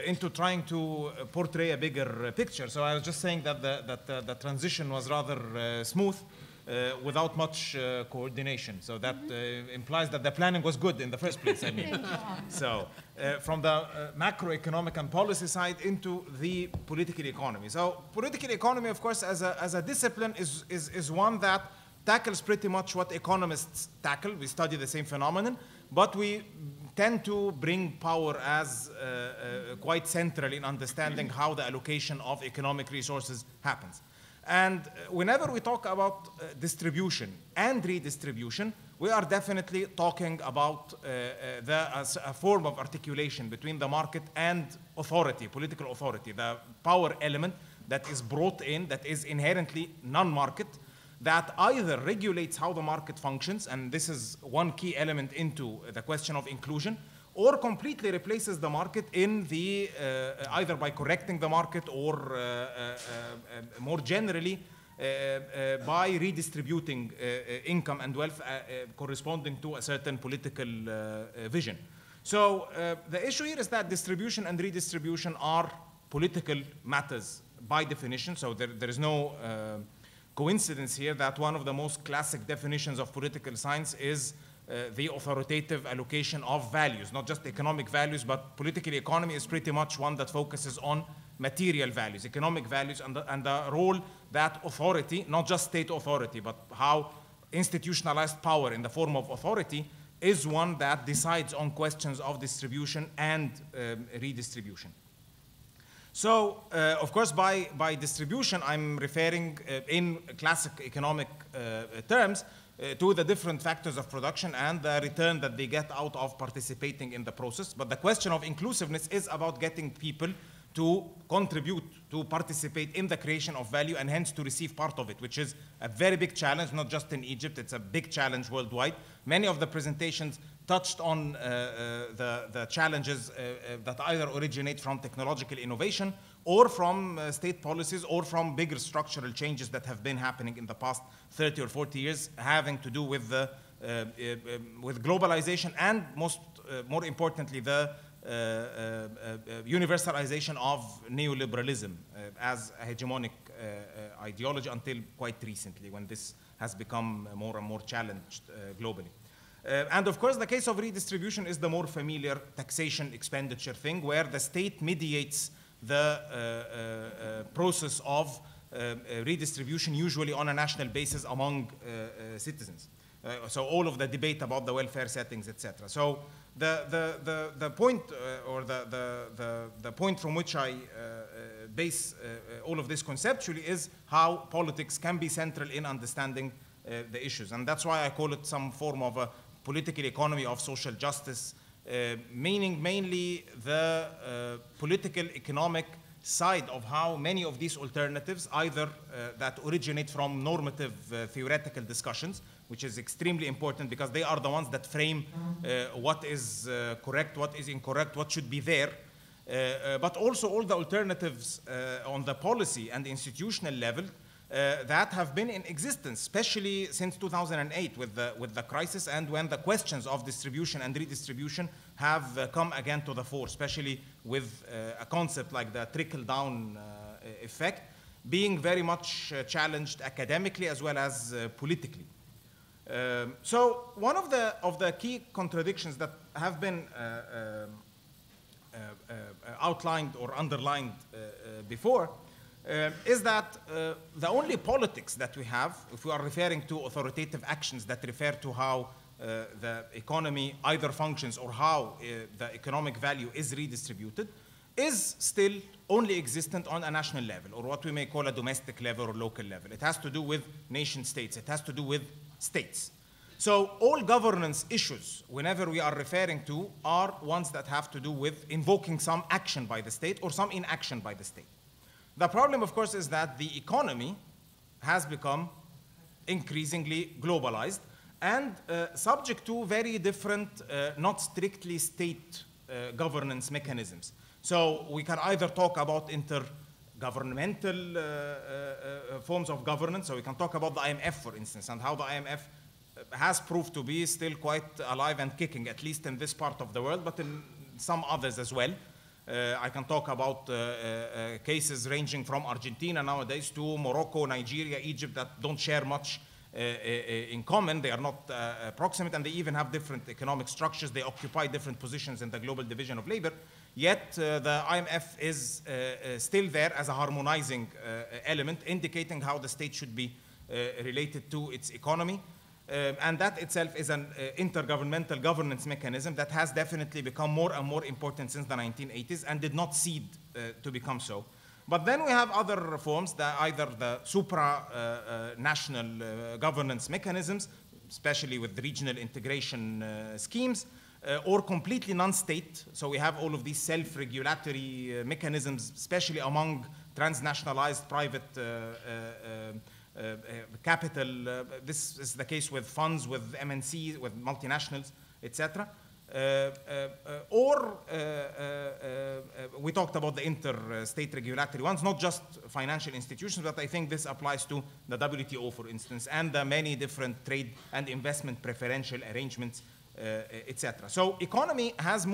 into trying to portray a bigger picture. So I was just saying that the transition was rather smooth, without much coordination. So that implies that the planning was good in the first place, I mean. So from the macroeconomic and policy side into the political economy. So political economy, of course, as a discipline is one that tackles pretty much what economists tackle. We study the same phenomenon, but we tend to bring power as quite central in understanding how the allocation of economic resources happens. And whenever we talk about distribution and redistribution, we are definitely talking about a form of articulation between the market and authority, political authority, the power element that is brought in, that is inherently non-market, that either regulates how the market functions, and this is one key element into the question of inclusion, or completely replaces the market in the, either by correcting the market or more generally by redistributing income and wealth corresponding to a certain political vision. So the issue here is that distribution and redistribution are political matters by definition, so there is no coincidence here that one of the most classic definitions of political science is the authoritative allocation of values, not just economic values, but political economy is pretty much one that focuses on material values, economic values, and the role that authority, not just state authority, but how institutionalized power in the form of authority is one that decides on questions of distribution and redistribution. So, of course, by distribution, I'm referring in classic economic terms to the different factors of production and the return that they get out of participating in the process. But the question of inclusiveness is about getting people to contribute, to participate in the creation of value, and hence to receive part of it, which is a very big challenge, not just in Egypt, it's a big challenge worldwide. Many of the presentations touched on the challenges that either originate from technological innovation or from state policies or from bigger structural changes that have been happening in the past 30 or 40 years, having to do with with globalization and more importantly, the universalization of neoliberalism as a hegemonic ideology until quite recently, when this has become more and more challenged globally. And of course, the case of redistribution is the more familiar taxation expenditure thing, where the state mediates the process of redistribution, usually on a national basis among citizens. So all of the debate about the welfare settings, etc. So the point, or the point from which I base all of this conceptually is how politics can be central in understanding the issues. And that's why I call it some form of a political economy of social justice, meaning mainly the political economic side of how many of these alternatives, either that originate from normative theoretical discussions, which is extremely important because they are the ones that frame what is correct, what is incorrect, what should be there, but also all the alternatives on the policy and institutional level that have been in existence, especially since 2008 with the crisis, and when the questions of distribution and redistribution have come again to the fore, especially with a concept like the trickle-down effect being very much challenged academically as well as politically. So one of the key contradictions that have been outlined or underlined before is that the only politics that we have, if we are referring to authoritative actions that refer to how the economy either functions or how the economic value is redistributed, is still only existent on a national level, or what we may call a domestic level or local level. It has to do with nation states. It has to do with states. So all governance issues, whenever we are referring to, are ones that have to do with invoking some action by the state or some inaction by the state. The problem, of course, is that the economy has become increasingly globalized and subject to very different, not strictly state governance mechanisms. So we can either talk about intergovernmental forms of governance, so we can talk about the IMF, for instance, and how the IMF has proved to be still quite alive and kicking, at least in this part of the world, but in some others as well. I can talk about cases ranging from Argentina nowadays to Morocco, Nigeria, Egypt, that don't share much in common. They are not proximate, and they even have different economic structures. They occupy different positions in the global division of labor. Yet the IMF is still there as a harmonizing element, indicating how the state should be related to its economy. And that itself is an intergovernmental governance mechanism that has definitely become more and more important since the 1980s and did not cede to become so. But then we have other reforms, either the supranational governance mechanisms, especially with regional integration schemes, or completely non-state. So we have all of these self-regulatory mechanisms, especially among transnationalized private capital. This is the case with funds, with MNCs, with multinationals, etc. We talked about the interstate regulatory ones, not just financial institutions, but I think this applies to the WTO, for instance, and the many different trade and investment preferential arrangements, etc. So economy has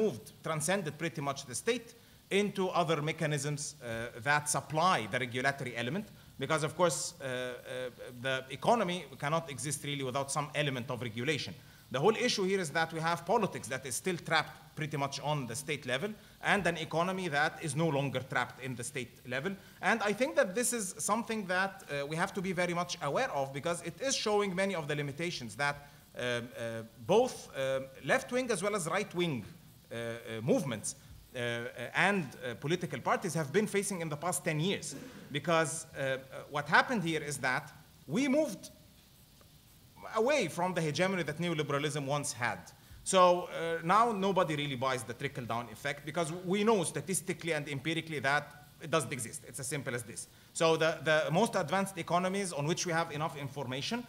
transcended pretty much the state into other mechanisms that supply the regulatory element. Because, of course, the economy cannot exist really without some element of regulation. The whole issue here is that we have politics that is still trapped pretty much on the state level, and an economy that is no longer trapped in the state level. And I think that this is something that we have to be very much aware of, because it is showing many of the limitations that both left-wing as well as right-wing movements and political parties have been facing in the past 10 years. Because what happened here is that we moved away from the hegemony that neoliberalism once had. So now nobody really buys the trickle-down effect, because we know statistically and empirically that it doesn't exist. It's as simple as this. So the most advanced economies on which we have enough information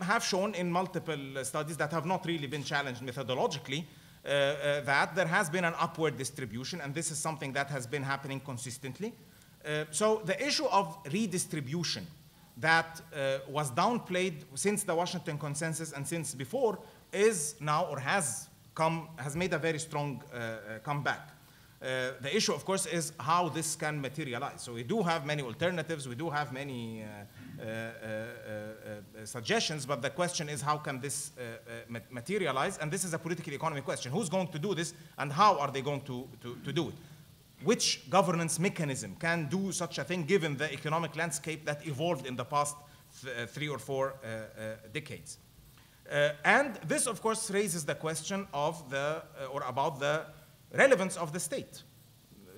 have shown in multiple studies that have not really been challenged methodologically that there has been an upward distribution, and this is something that has been happening consistently. So the issue of redistribution that was downplayed since the Washington Consensus and since before is now, or has made a very strong comeback. The issue, of course, is how this can materialize. So we do have many alternatives, we do have many suggestions, but the question is how can this materialize? And this is a political economy question. Who's going to do this, and how are they going to do it? Which governance mechanism can do such a thing given the economic landscape that evolved in the past 3 or 4 decades? And this, of course, raises the question of or about the relevance of the state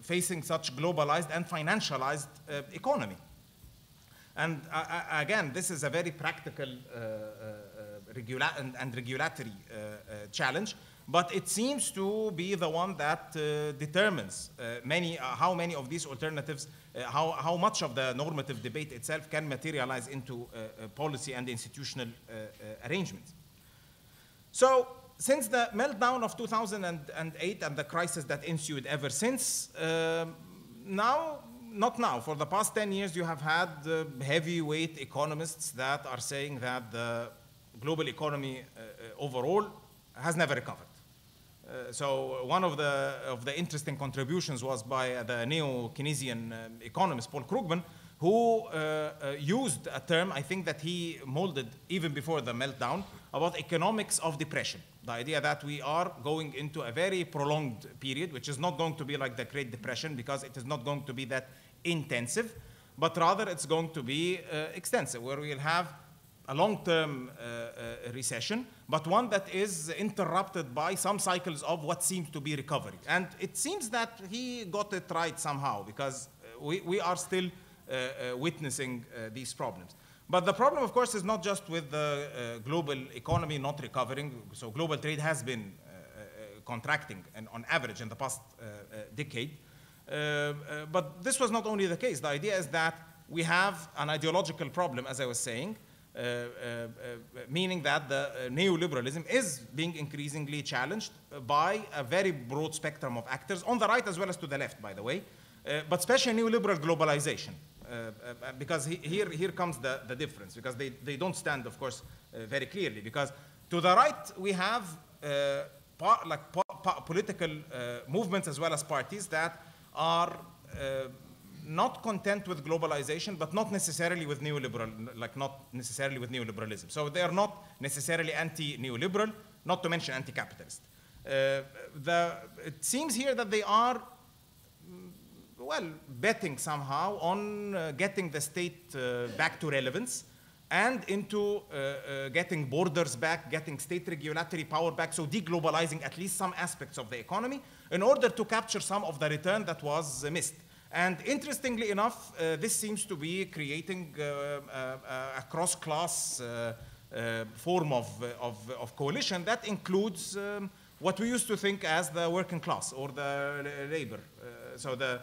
facing such globalized and financialized economy. And again, this is a very practical and regulatory challenge, but it seems to be the one that determines how many of these alternatives, how much of the normative debate itself can materialize into policy and institutional arrangements. So, since the meltdown of 2008 and the crisis that ensued ever since, for the past 10 years, you have had heavyweight economists that are saying that the global economy overall has never recovered. So one of the interesting contributions was by the neo-Keynesian economist Paul Krugman, who used a term, I think, that he molded even before the meltdown, about economics of depression. The idea that we are going into a very prolonged period, which is not going to be like the Great Depression, because it is not going to be that intensive, but rather it's going to be extensive, where we'll have a long-term recession, but one that is interrupted by some cycles of what seems to be recovery. And it seems that he got it right somehow, because we are still witnessing these problems. But the problem, of course, is not just with the global economy not recovering. So global trade has been contracting on average in the past decade. But this was not only the case. The idea is that we have an ideological problem, as I was saying, meaning that the neoliberalism is being increasingly challenged by a very broad spectrum of actors, on the right as well as to the left, by the way, but especially neoliberal globalization. Because here comes the difference, because they don't stand, of course, very clearly. Because to the right, we have political movements as well as parties that are not content with globalization, but not necessarily with neoliberalism. So they are not necessarily anti-neoliberal, not to mention anti-capitalist. It seems here that they are, well, betting somehow on getting the state back to relevance and into getting borders back, getting state regulatory power back, so deglobalizing at least some aspects of the economy in order to capture some of the return that was missed. And interestingly enough, this seems to be creating a cross-class form of coalition that includes what we used to think as the working class or the labor. So the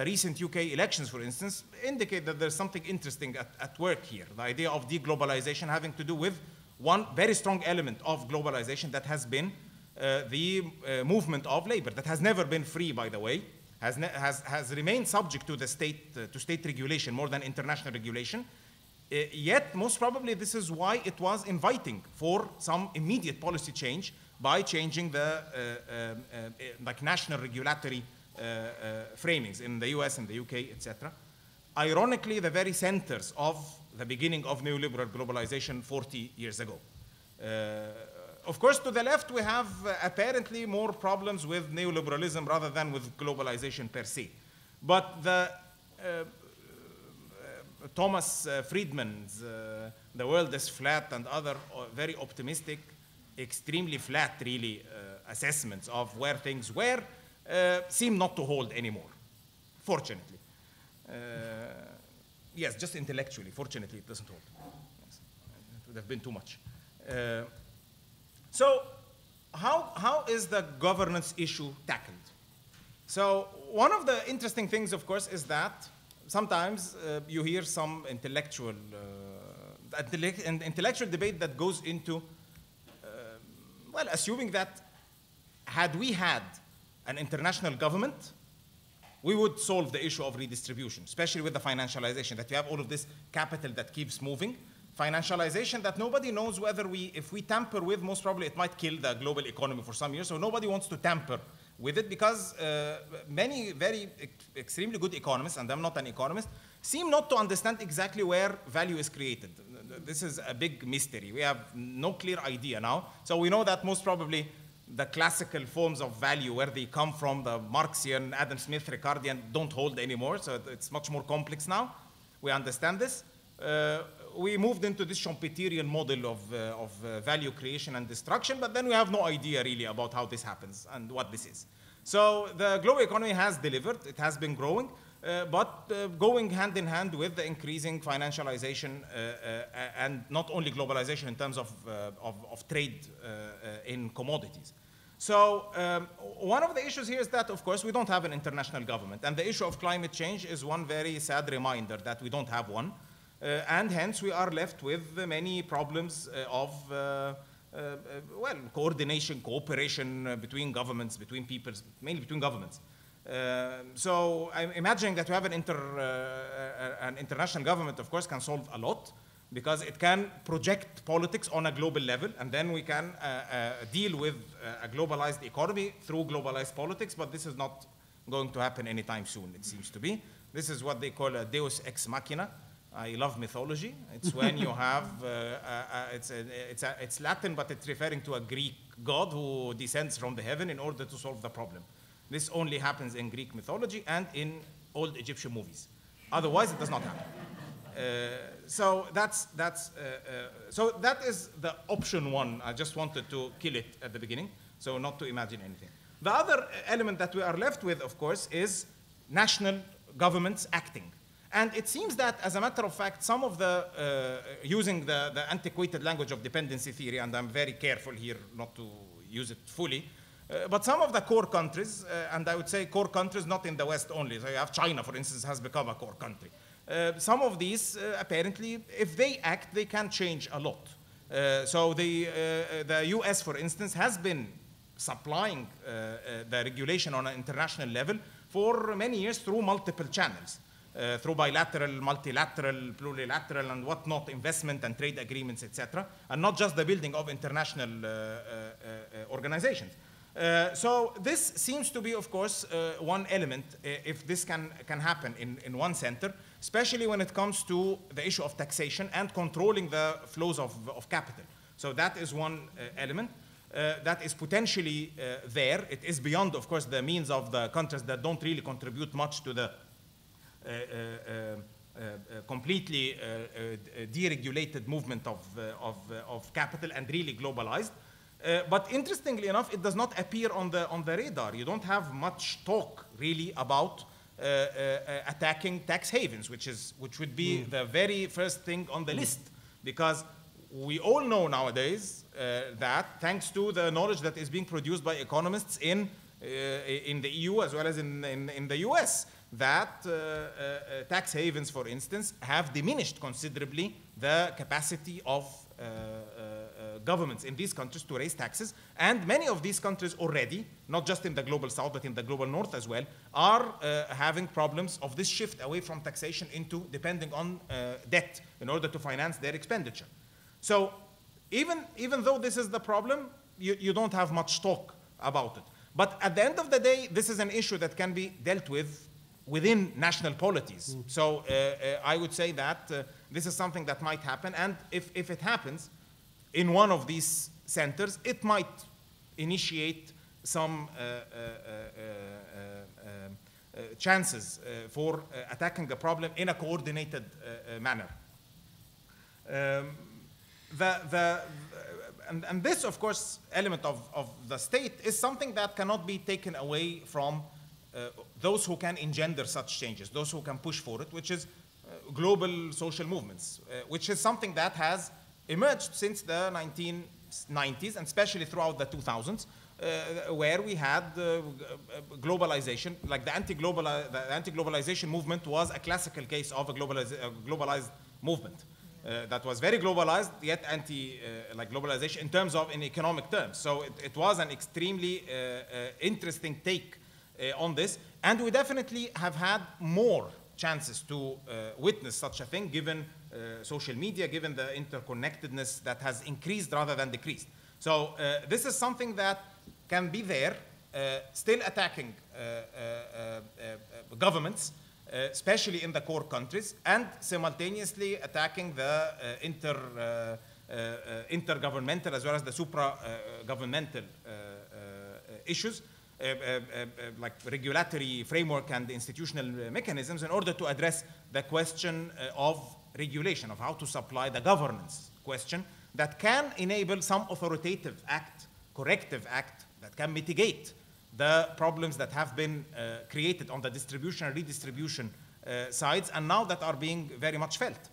recent UK elections, for instance, indicate that there's something interesting at work here. The idea of deglobalization having to do with one very strong element of globalization that has been the movement of labor, that has never been free, by the way, has remained subject to the state regulation more than international regulation. Yet, most probably, this is why it was inviting for some immediate policy change by changing the national regulatory framings in the US and the UK, etc. Ironically, the very centers of the beginning of neoliberal globalization 40 years ago. Of course, to the left, we have apparently more problems with neoliberalism rather than with globalization per se. But Thomas Friedman's The World is Flat and other very optimistic, extremely flat, really, assessments of where things were seem not to hold anymore, fortunately. Yes, just intellectually, fortunately, it doesn't hold. Yes. It would have been too much. So how is the governance issue tackled? So one of the interesting things, of course, is that sometimes you hear some intellectual debate that goes into, well, assuming that had we had an international government, we would solve the issue of redistribution, especially with the financialization, that you have all of this capital that keeps moving. Financialization that nobody knows whether if we tamper with, most probably it might kill the global economy for some years, so nobody wants to tamper with it because many very extremely good economists, and I'm not an economist, seem not to understand exactly where value is created. This is a big mystery. We have no clear idea now. So we know that most probably the classical forms of value, where they come from, the Marxian, Adam Smith, Ricardian, don't hold anymore, so it's much more complex now. We understand this. we moved into this Schumpeterian model of value creation and destruction, but then we have no idea really about how this happens and what this is. So the global economy has delivered, it has been growing, but going hand in hand with the increasing financialization and not only globalization in terms of trade in commodities. So one of the issues here is that, of course, we don't have an international government. And the issue of climate change is one very sad reminder that we don't have one. And hence, we are left with many problems of, well, coordination, cooperation between governments, between peoples, mainly between governments. So I'm imagining that to have an international government, of course, can solve a lot, because it can project politics on a global level, and then we can deal with a globalized economy through globalized politics, but this is not going to happen anytime soon, it seems to be. This is what they call a deus ex machina. I love mythology. It's when you have, it's Latin, but it's referring to a Greek god who descends from the heaven in order to solve the problem. This only happens in Greek mythology and in old Egyptian movies. Otherwise, it does not happen. So that is the option one. I just wanted to kill it at the beginning, so not to imagine anything. The other element that we are left with, of course, is national governments acting. And it seems that, as a matter of fact, some of the, using the antiquated language of dependency theory, and I'm very careful here not to use it fully, but some of the core countries, and I would say core countries not in the West only, so you have China, for instance, has become a core country. Some of these, apparently, if they act, they can change a lot. So the US, for instance, has been supplying the regulation on an international level for many years through multiple channels, through bilateral, multilateral, plurilateral, and whatnot, investment and trade agreements, etc., and not just the building of international organizations. So this seems to be, of course, one element, if this can happen in one center, especially when it comes to the issue of taxation and controlling the flows of capital. So that is one element that is potentially there. It is beyond, of course, the means of the countries that don't really contribute much to the completely deregulated movement of capital and really globalized. But interestingly enough, it does not appear on the radar. You don't have much talk really about attacking tax havens, which would be the very first thing on the list, because we all know nowadays that thanks to the knowledge that is being produced by economists in the EU as well as in the US, that tax havens, for instance, have diminished considerably the capacity of governments in these countries to raise taxes. And many of these countries already, not just in the global south, but in the global north as well, are having problems of this shift away from taxation into depending on debt in order to finance their expenditure. So even though this is the problem, you don't have much talk about it. But at the end of the day, this is an issue that can be dealt with within national polities. So I would say that this is something that might happen, and if it happens in one of these centers, it might initiate some chances for attacking the problem in a coordinated manner. And this, of course, element of the state is something that cannot be taken away from those who can engender such changes, those who can push for it, which is global social movements, which is something that has emerged since the 1990s, and especially throughout the 2000s, where we had globalization, like the anti-globalization movement was a classical case of a globalized movement. That was very globalized, yet globalization in terms of in economic terms. So it was an extremely interesting take on this, and we definitely have had more chances to witness such a thing, given social media, given the interconnectedness that has increased rather than decreased. So this is something that can be there, still attacking governments, especially in the core countries, and simultaneously attacking the intergovernmental as well as the supra-governmental issues, like regulatory framework and institutional mechanisms, in order to address the question of regulation, of how to supply the governance question that can enable some authoritative act, corrective act, that can mitigate the problems that have been created on the distribution and redistribution sides, and now that are being very much felt.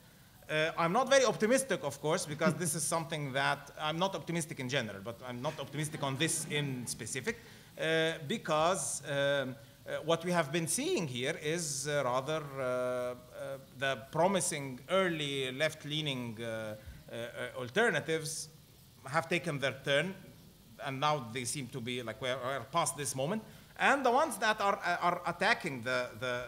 I'm not very optimistic, of course, because this is something that I'm not optimistic in general, but I'm not optimistic on this in specific, because what we have been seeing here is rather the promising early left-leaning alternatives have taken their turn, and now they seem to be like we're past this moment. And the ones that are attacking the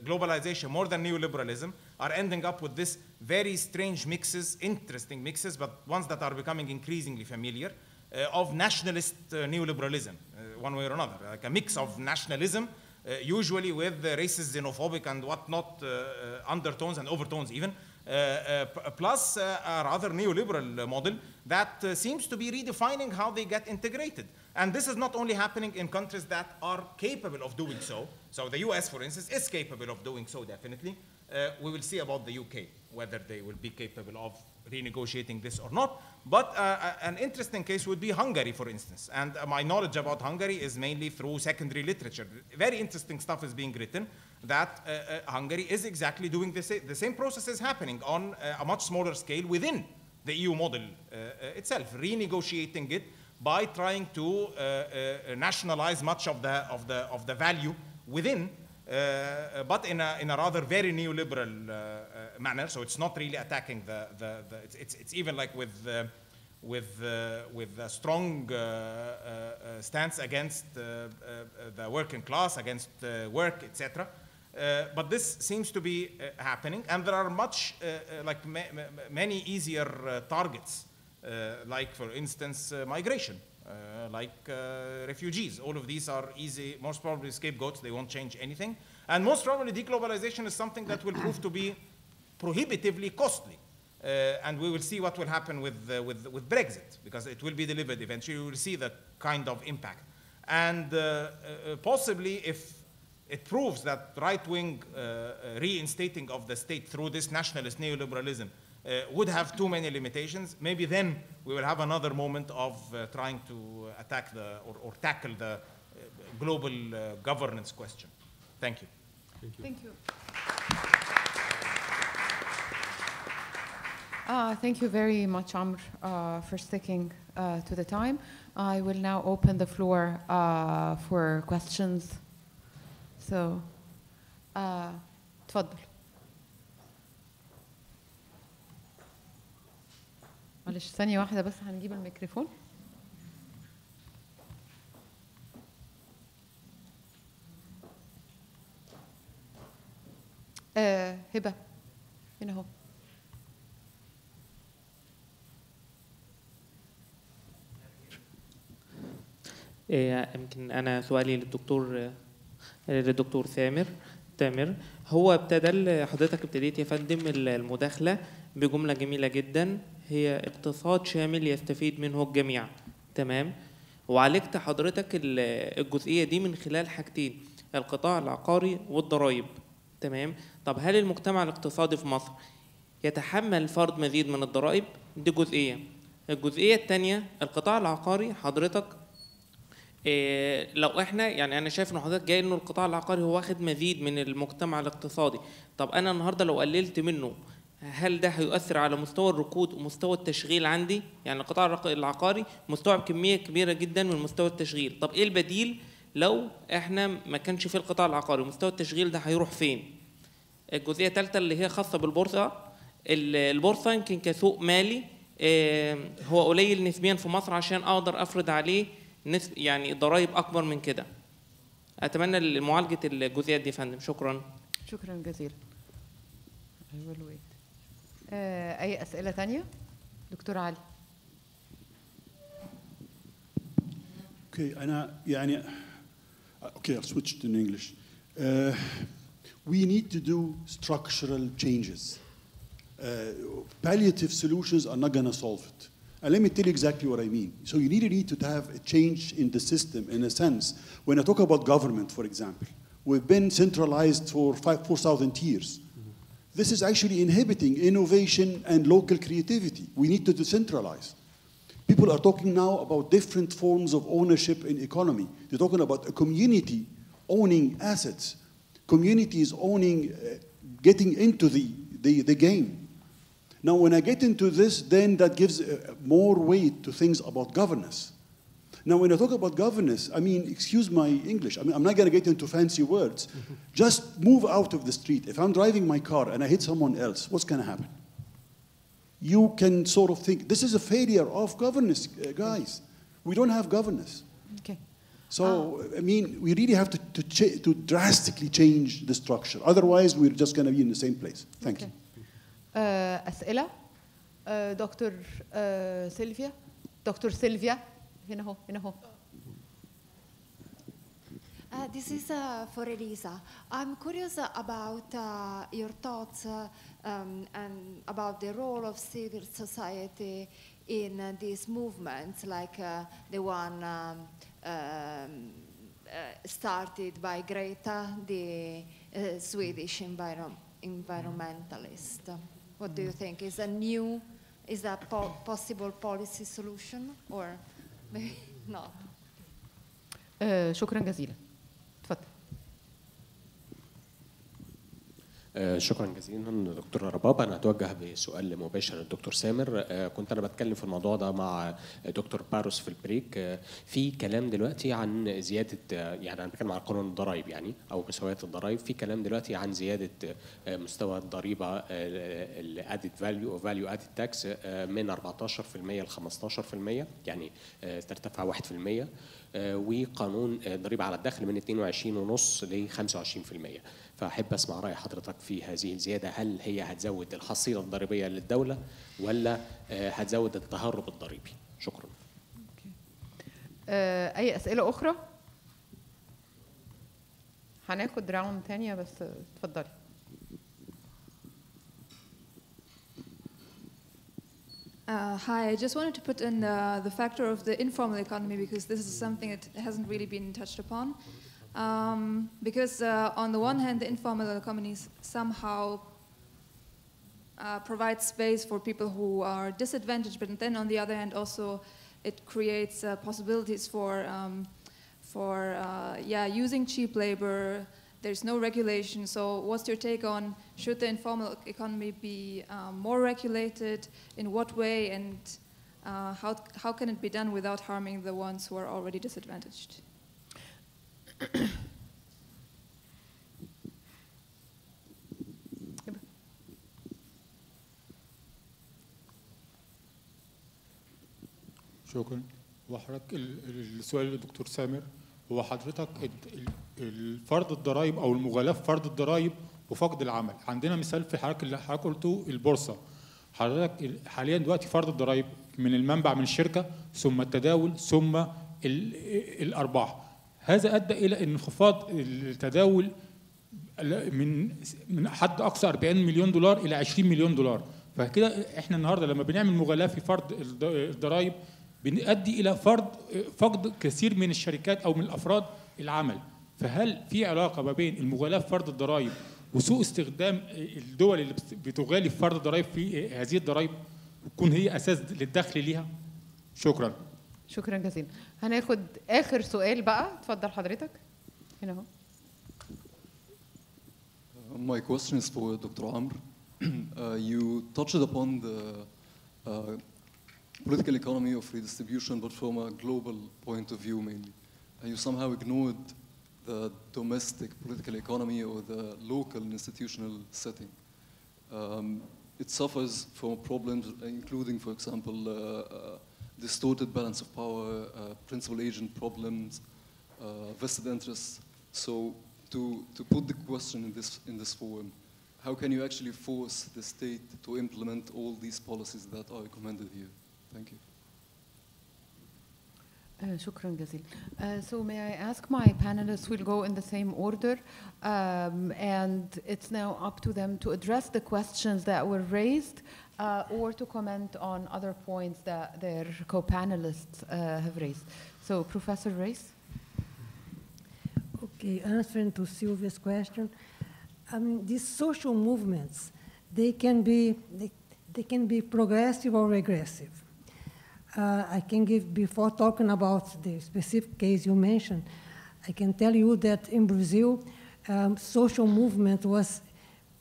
globalization more than neoliberalism are ending up with this very strange mixes, interesting mixes, but ones that are becoming increasingly familiar, of nationalist neoliberalism, one way or another, like a mix of nationalism, usually with racist, xenophobic, and whatnot undertones and overtones even, plus a rather neoliberal model that seems to be redefining how they get integrated. And this is not only happening in countries that are capable of doing so. So the US, for instance, is capable of doing so, definitely. We will see about the UK, whether they will be capable of renegotiating this or not. But an interesting case would be Hungary, for instance. And my knowledge about Hungary is mainly through secondary literature. Very interesting stuff is being written that Hungary is exactly doing the same process is happening on a much smaller scale within the EU model itself, renegotiating it by trying to nationalize much of the value within, but in a rather very neoliberal manner. So it's not really attacking it's even like with a strong stance against the working class, against work, etc. But this seems to be happening, and there are much many easier targets. Like, for instance, migration, like refugees. All of these are easy, most probably scapegoats. They won't change anything. And most probably deglobalization is something that will prove to be prohibitively costly. And we will see what will happen with Brexit, because it will be delivered eventually. We will see the kind of impact. And possibly if it proves that right-wing reinstating of the state through this nationalist neoliberalism would have too many limitations, maybe then we will have another moment of trying to attack or tackle the global governance question. Thank you. Thank you. Thank you. Thank you very much, Amr, for sticking to the time. I will now open the floor for questions. So, تفضل. معلش ثانية واحدة بس هنجيب الميكروفون. هبة هنا اهو. يمكن أنا سؤالي للدكتور تامر. هو حضرتك ابتديت يا فندم المداخلة بجملة جميلة جدا، هي اقتصاد شامل يستفيد منه الجميع. تمام. وعالجت حضرتك الجزئية دي من خلال حاجتين، القطاع العقاري والضرائب. تمام. طب هل المجتمع الاقتصادي في مصر يتحمل فرض مزيد من الضرائب؟ دي جزئية. الجزئية الثانية، القطاع العقاري حضرتك لو احنا يعني انا شايف ان حضرتك جاي انه القطاع العقاري هو واخد مزيد من المجتمع الاقتصادي. طب انا النهارده لو قللت منه، هل ده هيؤثر على مستوى الركود ومستوى التشغيل عندي؟ يعني القطاع العقاري مستوعب كميه كبيره جدا من مستوى التشغيل. طب ايه البديل لو احنا ما كانش في القطاع العقاري؟ مستوى التشغيل ده هيروح فين؟ الجزئيه الثالثه اللي هي خاصه بالبورصه. البورصه يمكن كسوق مالي هو قليل نسبيا في مصر عشان اقدر افرض عليه يعني ضرائب اكبر من كده. اتمنى معالجه الجزئيات دي يا فندم. شكرا. شكرا جزيلا. اي اسئله ثانيه؟ دكتور علي. Okay, I'll switch to English. We need to do structural changes. Palliative solutions are not going to solve it. And let me tell you exactly what I mean. So you need to have a change in the system, in a sense. When I talk about government, for example, we've been centralized for 4,000 years. this is actually inhibiting innovation and local creativity. We need to decentralize. People are talking now about different forms of ownership in economy. They're talking about a community owning assets, communities owning, getting into the game. Now, when I get into this, then that gives more weight to things about governance. Now, when I talk about governance, I mean, excuse my English. I mean, I'm not going to get into fancy words. Just move out of the street. If I'm driving my car and I hit someone else, what's going to happen? You can sort of think, this is a failure of governance, guys. We don't have governance. Okay. So, I mean, we really have to drastically change the structure. Otherwise, we're just going to be in the same place. Thank you. أسئلة دكتور سيلفيا دكتور سيلفيا هنا هو This is for Elisa. I'm curious about your thoughts and about the role of civil society in these movements, like the one started by Greta, the Swedish environmentalist. What do you think? Is that possible policy solution or maybe not? شكرا جزيلا. اتفضل. شكرا جزيلا دكتور رباب. انا هتوجه بسؤال مباشر للدكتور سامر. كنت انا بتكلم في الموضوع ده مع دكتور باروس في البريك. في كلام دلوقتي عن زياده، يعني انا بتكلم عن قانون الضرائب يعني او مساواه الضرائب. في كلام دلوقتي عن زياده مستوى الضريبه الادد فاليو او فاليو ادد تاكس من 14% ل 15%، يعني ترتفع 1%. وقانون الضريبه على الدخل من 22.5 ل 25%. فأحب أسمع رأي حضرتك في هذه الزيادة. هل هي هتزود الحصيلة الضريبية للدولة ولا هتزود التهرب الضريبي؟ شكرا. أي أسئلة أخرى؟ هناخد راوند تانية بس اتفضلي. Hi, I just wanted to put in the factor of the informal economy because this is something that hasn't really been touched upon. Because on the one hand, the informal economy somehow provides space for people who are disadvantaged, but then on the other hand, also it creates possibilities for using cheap labor. There's no regulation. So what's your take on, should the informal economy be more regulated? In what way? And how can it be done without harming the ones who are already disadvantaged? شكرا. وحضرتك السؤال للدكتور سامر، هو حضرتك فرض الضرائب او المغالاة في فرض الضرائب وفقد العمل. عندنا مثال في حضرتك اللي حضرتك قلته البورصه. حضرتك حاليا دلوقتي فرض الضرائب من المنبع من الشركه ثم التداول ثم الارباح. هذا ادى الى انخفاض التداول من حد اقصى 40 مليون دولار الى 20 مليون دولار. فكده احنا النهارده لما بنعمل مغالاة في فرض الضرائب بنؤدي الى فقد كثير من الشركات او من الافراد العمل. فهل في علاقه ما بين المغالاة في فرض الضرائب وسوء استخدام الدول اللي بتغالي في فرض الضرائب في هذه الضرائب تكون هي اساس للدخل ليها؟ شكرا. شكرا جزيلا. هناخد اخر سؤال بقى. اتفضل حضرتك. هنا اهو. My question is for Dr. Amr. You touched upon the political economy of redistribution, but from a global point of view mainly. You somehow ignored the domestic political economy or the local institutional setting. It suffers from problems including, for example, distorted balance of power, principal-agent problems, vested interests. So to put the question in this forum, how can you actually force the state to implement all these policies that are recommended here? Thank you. شكرا جزيلا. So may I ask my panelists, we'll go in the same order, and it's now up to them to address the questions that were raised or to comment on other points that their co-panelists have raised. So Professor Reis. Okay, answering to Sylvia's question, these social movements, they can be progressive or regressive. I can give, before talking about the specific case you mentioned, I can tell you that in Brazil, social movement was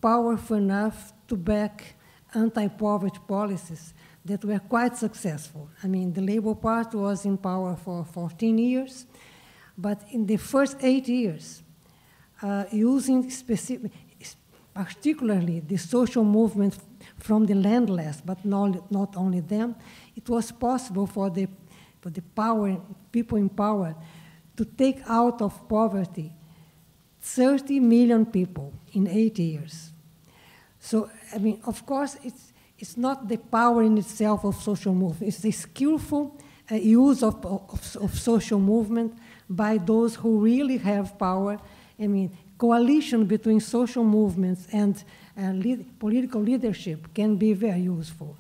powerful enough to back anti-poverty policies that were quite successful. I mean, the Labour Party was in power for 14 years, but in the first 8 years, using particularly the social movement from the landless, but not only them, it was possible for the people in power to take out of poverty 30 million people in 8 years. So, I mean, of course, it's not the power in itself of social movement. It's the skillful use of social movement by those who really have power. I mean, coalition between social movements and political leadership can be very useful.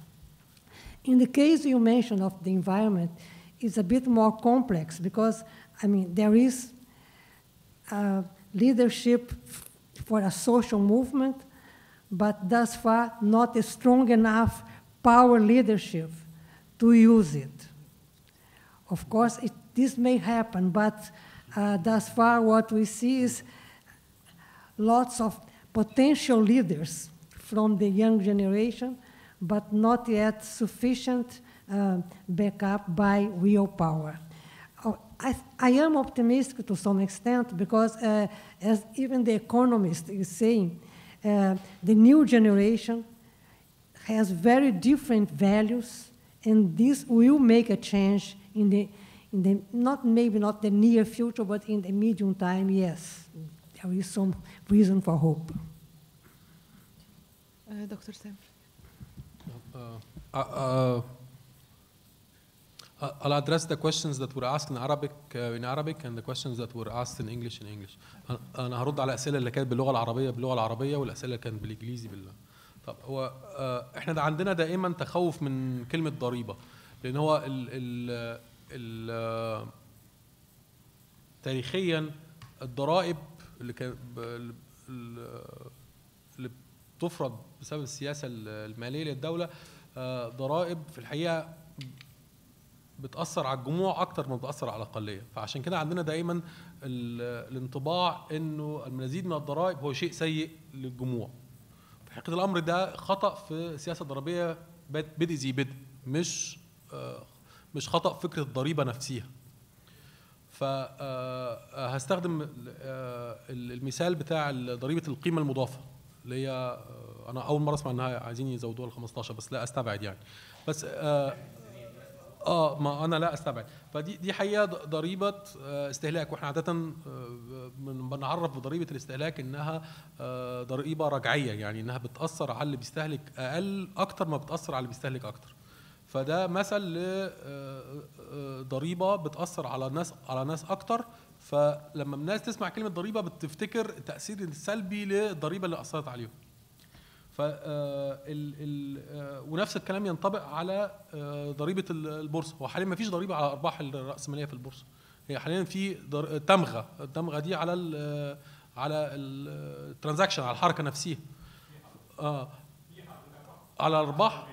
In the case you mentioned of the environment, it's a bit more complex because, I mean, there is leadership for a social movement, but thus far not a strong enough power leadership to use it. Of course, this may happen, but thus far what we see is lots of potential leaders from the young generation, but not yet sufficient backup by real power. I am optimistic to some extent because, as even the economist is saying, the new generation has very different values, and this will make a change in the maybe not the near future, but in the medium time. Yes, there is some reason for hope. Dr. Sam. I'll address the questions that were asked in Arabic and the questions that were asked in English. أنا هرد على الأسئلة اللي كانت باللغة العربية والأسئلة اللي كانت بالإنجليزي طب هو إحنا ده عندنا دائما تخوف من كلمة ضريبة، لأن هو تاريخيا الضرائب اللي بتفرض بسبب السياسة المالية للدولة ضرائب في الحقيقة بتأثر على الجموع أكتر ما بتأثر على الأقلية، فعشان كده عندنا دائما الانطباع إنه المزيد من الضرائب هو شيء سيء للجموع. في حقيقة الأمر ده خطأ في السياسة الضريبية بدء ذي بدء، مش خطأ فكرة الضريبة نفسها. فهستخدم المثال بتاع ضريبة القيمة المضافة اللي هي أنا أول مرة أسمع إنها عايزين يزودوها ل 15، بس لا أستبعد يعني، بس ما انا لا استبعد. فدي حقيقه ضريبه استهلاك، واحنا عاده بنعرف بضريبه الاستهلاك انها ضريبه رجعيه، يعني انها بتاثر على اللي بيستهلك اقل اكتر ما بتاثر على اللي بيستهلك اكتر. فده مثل لضريبه بتاثر على ناس اكتر، فلما الناس تسمع كلمه ضريبه بتفتكر التاثير السلبي للضريبه اللي اثرت عليهم. ونفس الكلام ينطبق على ضريبه البورصه. هو حاليا ما فيش ضريبه على ارباح الراسماليه في البورصه، هي حاليا في تمغه. التمغه دي على الترانزاكشن، على الحركه نفسها، على الارباح،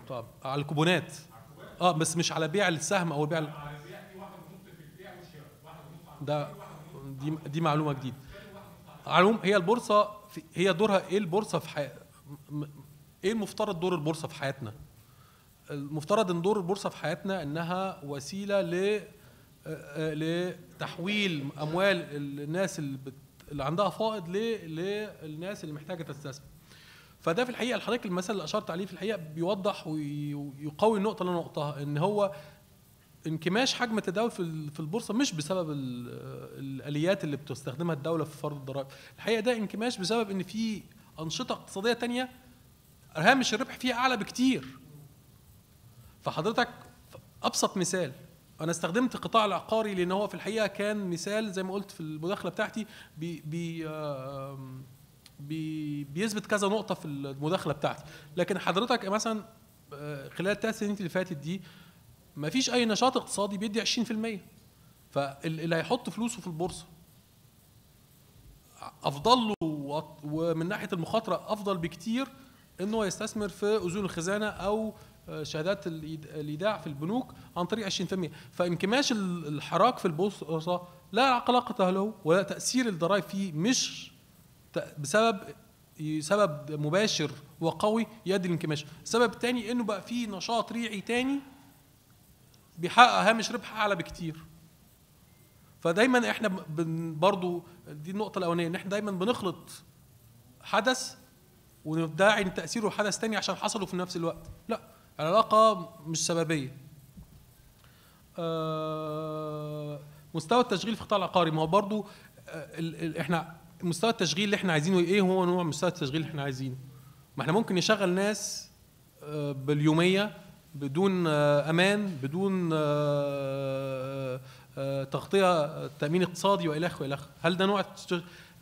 طب على الكوبونات، بس مش على بيع السهم او بيع ده. دي معلومه جديده. هي البورصه هي دورها ايه؟ البورصه في ايه المفترض دور البورصه في حياتنا؟ المفترض ان دور البورصه في حياتنا انها وسيله لتحويل اموال الناس اللي عندها فائض للناس اللي محتاجه تستثمر. فده في الحقيقه حضرتك المثل اللي اشرت عليه في الحقيقه بيوضح ويقوي النقطه اللي انا قلتها، ان هو انكماش حجم التداول في البورصه مش بسبب الاليات اللي بتستخدمها الدوله في فرض الضرائب. الحقيقه ده انكماش بسبب ان في انشطه اقتصاديه تانية هامش الربح فيها اعلى بكتير. فحضرتك ابسط مثال، انا استخدمت القطاع العقاري لان هو في الحقيقه كان مثال زي ما قلت في المداخله بتاعتي بيثبت كذا نقطه في المداخله بتاعتي. لكن حضرتك مثلا خلال ال3 سنين اللي فاتت دي ما فيش اي نشاط اقتصادي بيدي 20%. فاللي هيحط فلوسه في البورصه افضل له ومن ناحيه المخاطره افضل بكتير انه يستثمر في اذون الخزانه او شهادات الايداع في البنوك عن طريق 20%. فانكماش الحراك في البورصه لا علاقه له ولا تاثير الضرائب فيه مش سبب مباشر وقوي يؤدي للانكماش. السبب الثاني انه بقى فيه نشاط ريعي ثاني بيحقق هامش ربح اعلى بكتير. فدايما احنا برضو دي النقطه الاولانيه، ان احنا دايما بنخلط حدث وندعي ان تاثيره حدث ثاني عشان حصلوا في نفس الوقت. لا، العلاقه مش سببيه. مستوى التشغيل في القطاع العقاري، ما هو برضو احنا مستوى التشغيل اللي احنا عايزينه ايه؟ هو نوع مستوى التشغيل اللي احنا عايزينه. ما احنا ممكن نشغل ناس باليوميه بدون امان، بدون تغطيه تامين اقتصادي والى اخره والى اخره. هل ده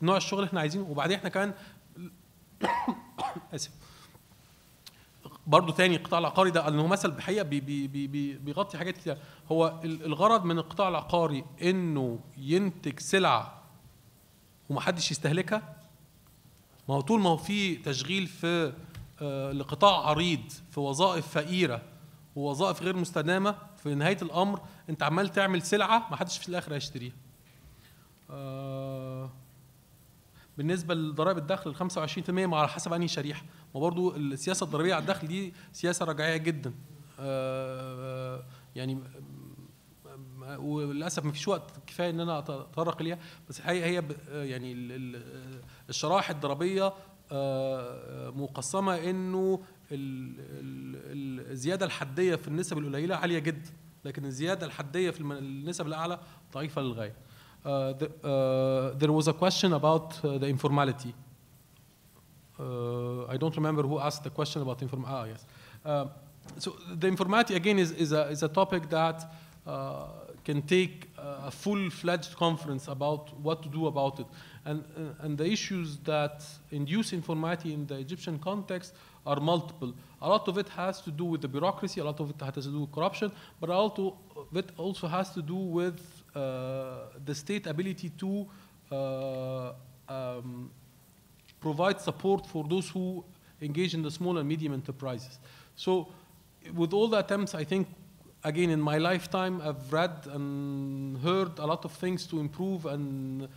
نوع الشغل اللي احنا عايزينه؟ وبعدين احنا كمان اسف برضه تاني القطاع العقاري ده انه مثل بحقيقه بيغطي حاجات كتير. هو الغرض من القطاع العقاري انه ينتج سلعه ومحدش يستهلكها. ما هو طول ما هو في تشغيل في لقطاع عريض في وظائف فقيره ووظائف غير مستدامه، في نهايه الامر انت عمال تعمل سلعه ما حدش في الاخر هيشتريها. بالنسبه لضرائب الدخل ال 25% على حسب انهي شريحه. ما برضو السياسه الضريبيه على الدخل دي سياسه رجعيه جدا. يعني وللاسف ما فيش وقت كفايه ان انا اتطرق اليها، بس الحقيقه هي يعني الشرائح الضريبيه مقسمه انه الزياده الحديه في النسب القليله عاليه جدا، لكن الزياده الحديه في النسب الاعلى ضعيفه للغايه. There was a question about the informality. I don't remember who asked the question about informality. Yes. So the informality again is a topic that can take a full-fledged conference about what to do about it. And the issues that induce informality in the Egyptian context are multiple. A lot of it has to do with the bureaucracy, a lot of it has to do with corruption, but a lot of it also has to do with the state ability to provide support for those who engage in the small and medium enterprises. So with all the attempts, I think, again, in my lifetime, I've read and heard a lot of things to improve and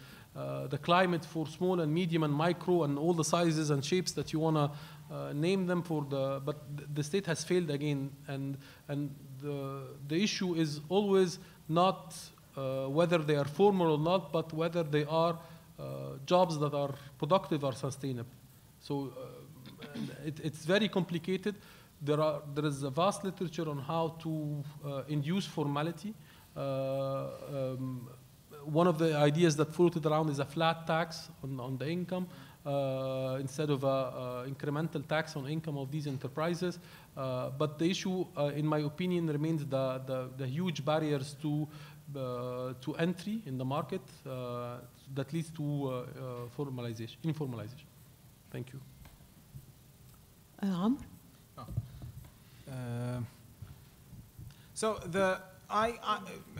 the climate for small and medium and micro and all the sizes and shapes that you want to name them for but the state has failed again, and the issue is always not whether they are formal or not, but whether they are jobs that are productive or sustainable. So it's very complicated. There is a vast literature on how to induce formality. One of the ideas that floated around is a flat tax on the income instead of an incremental tax on income of these enterprises. But the issue, in my opinion, remains the huge barriers to entry in the market that leads to informalization. Thank you. عمرو. So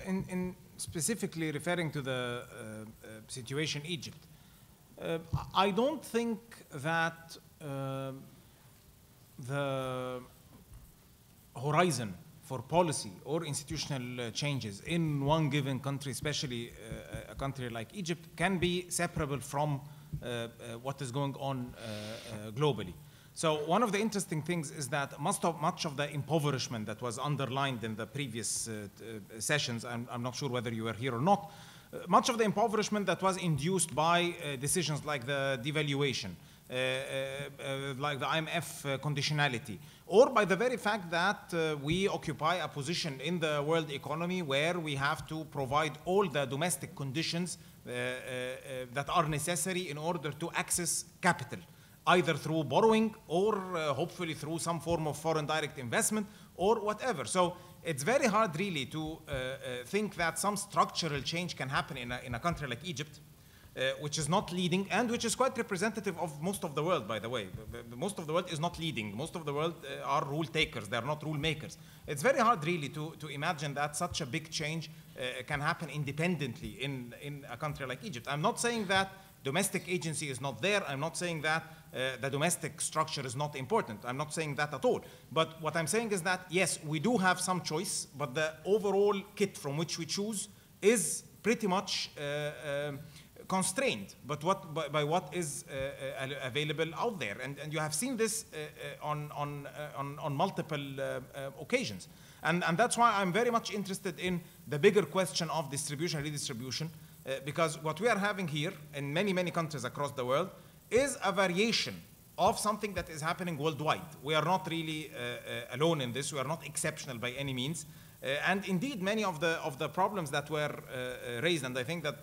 in specifically referring to the situation in Egypt, I don't think that the horizon for policy or institutional changes in one given country, especially a country like Egypt, can be separable from what is going on globally. So one of the interesting things is that much of the impoverishment that was underlined in the previous sessions, I'm not sure whether you were here or not, much of the impoverishment that was induced by decisions like the devaluation, like the IMF conditionality, or by the very fact that we occupy a position in the world economy where we have to provide all the domestic conditions that are necessary in order to access capital, either through borrowing or hopefully through some form of foreign direct investment or whatever. So it's very hard really to think that some structural change can happen in a country like Egypt, which is not leading and which is quite representative of most of the world, by the way. Most of the world is not leading. Most of the world are rule takers. They are not rule makers. It's very hard really to imagine that such a big change can happen independently in a country like Egypt. I'm not saying that domestic agency is not there. I'm not saying that the domestic structure is not important. I'm not saying that at all. But what I'm saying is that, yes, we do have some choice, but the overall kit from which we choose is pretty much constrained by what is available out there. And you have seen this on multiple occasions. And that's why I'm very much interested in the bigger question of distribution and redistribution, because what we are having here in many, many countries across the world is a variation of something that is happening worldwide. We are not really alone in this. We are not exceptional by any means. And indeed, many of the problems that were raised, and I think that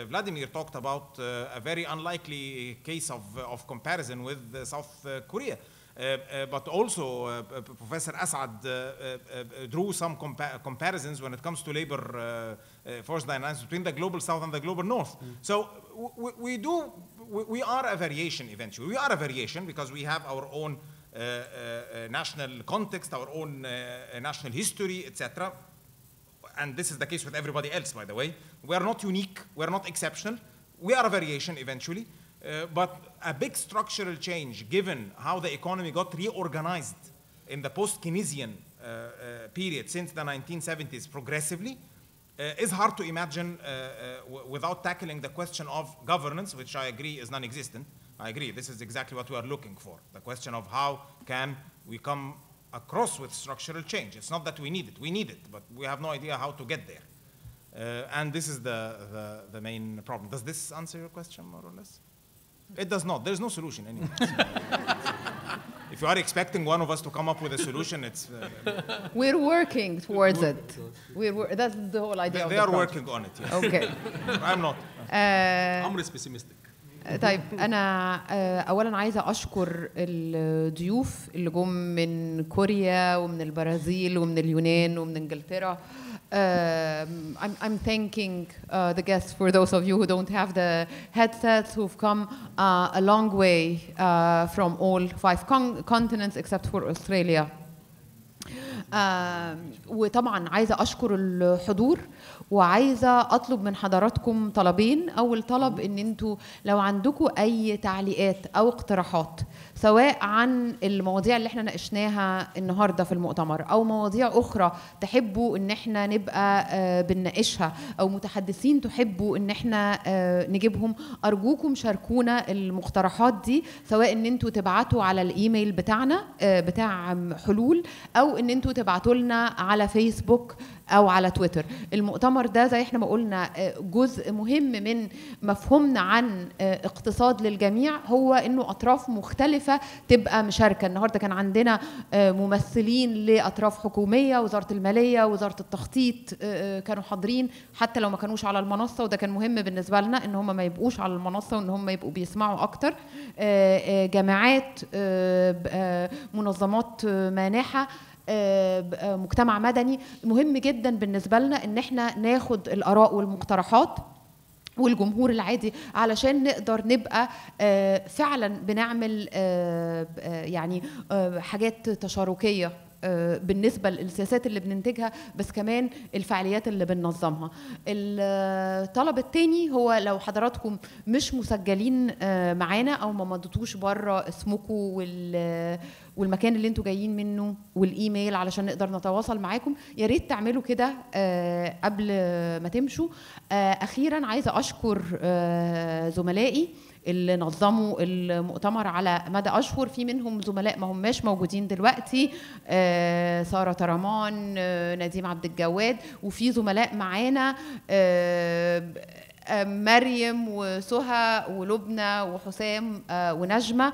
Vladimir talked about a very unlikely case of comparison with South Korea. But also, Professor Asad drew some comparisons when it comes to labor force dynamics between the global South and the global North. So we are a variation eventually. We are a variation because we have our own national context, our own national history, etc. And this is the case with everybody else, by the way. We are not unique. We are not exceptional. We are a variation eventually. But a big structural change, given how the economy got reorganized in the post-Keynesian period since the 1970s progressively, is hard to imagine without tackling the question of governance, which I agree is non-existent. I agree, this is exactly what we are looking for. The question of how can we come across with structural change. It's not that we need it, but we have no idea how to get there. And this is the main problem. Does this answer your question more or less? It does not. There's no solution anyway. If you are expecting one of us to come up with a solution, it's... We're working towards it. That's the whole idea of the project. They are project. working on it, yes. Okay. I'm not. I'm really pessimistic. طيب أنا أولاً عايزة أشكر الضيوف اللي جم من كوريا ومن البرازيل ومن اليونان ومن إنجلترا. I'm thanking the guests for those of you who don't have the headsets who've come a long way from all 5 continents except for Australia. وطبعا عايزة أشكر الحضور وعايزة أطلب من حضراتكم طلبين. أول طلب إن أنتوا لو عندكم أي تعليقات أو اقتراحات سواء عن المواضيع اللي احنا ناقشناها النهاردة في المؤتمر أو مواضيع أخرى تحبوا إن احنا نبقى بنناقشها أو متحدثين تحبوا إن احنا نجيبهم، أرجوكم شاركونا المقترحات دي، سواء إن أنتوا تبعتوا على الإيميل بتاعنا بتاع حلول أو إن أنتوا تبعتوا لنا على فيسبوك أو على تويتر. المؤتمر ده زي احنا ما قلنا جزء مهم من مفهومنا عن اقتصاد للجميع هو إنه أطراف مختلفة تبقى مشاركة. النهاردة كان عندنا ممثلين لأطراف حكومية، وزارة المالية، وزارة التخطيط كانوا حاضرين حتى لو ما كانوش على المنصة، وده كان مهم بالنسبة لنا إن هم ما يبقوش على المنصة وإن هم يبقوا بيسمعوا أكتر. جامعات، منظمات مانحة، مجتمع مدني. مهم جدا بالنسبة لنا إن احنا ناخد الآراء والمقترحات والجمهور العادي علشان نقدر نبقى فعلا بنعمل يعني حاجات تشاركية بالنسبة للسياسات اللي بننتجها، بس كمان الفعاليات اللي بننظمها. الطلب الثاني هو لو حضراتكم مش مسجلين معانا او ما مضيتوش بره اسمكم والمكان اللي انتوا جايين منه والايميل علشان نقدر نتواصل معاكم، يا ريت تعملوا كده قبل ما تمشوا. اخيرا عايزه اشكر زملائي اللي نظموا المؤتمر على مدى أشهر، في منهم زملاء ما هماش موجودين دلوقتي، سارة ترمان، نديم عبد الجواد، وفي زملاء معانا مريم وسهى ولبنى وحسام ونجمة،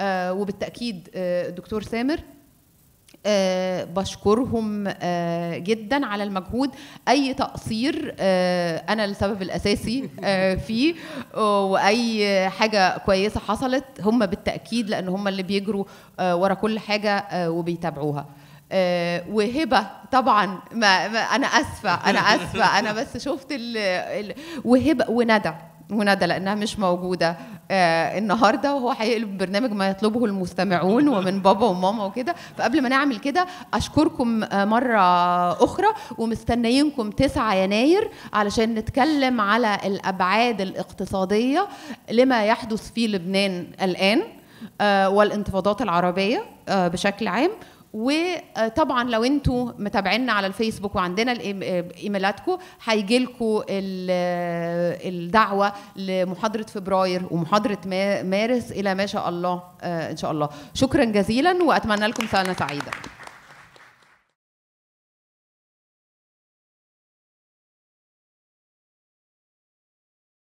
وبالتأكيد الدكتور سامر. بشكرهم جدا على المجهود. اي تقصير انا السبب الاساسي فيه، واي حاجه كويسه حصلت هم بالتاكيد، لان هم اللي بيجروا ورا كل حاجه وبيتابعوها. وهبه طبعا انا اسفه انا بس شفت وهبه وندى وندى لانها مش موجوده النهارده، وهو هيقلب برنامج ما يطلبه المستمعون ومن بابا وماما وكده. فقبل ما نعمل كده اشكركم مره اخرى، ومستنيينكم 9 يناير علشان نتكلم على الابعاد الاقتصاديه لما يحدث في لبنان الان والانتفاضات العربيه بشكل عام. وطبعا لو انتوا متابعينا على الفيسبوك وعندنا ايميلاتكم هيجي لكم الدعوه لمحاضره فبراير ومحاضره مارس الى ما شاء الله ان شاء الله. شكرا جزيلا واتمنى لكم سنه سعيده.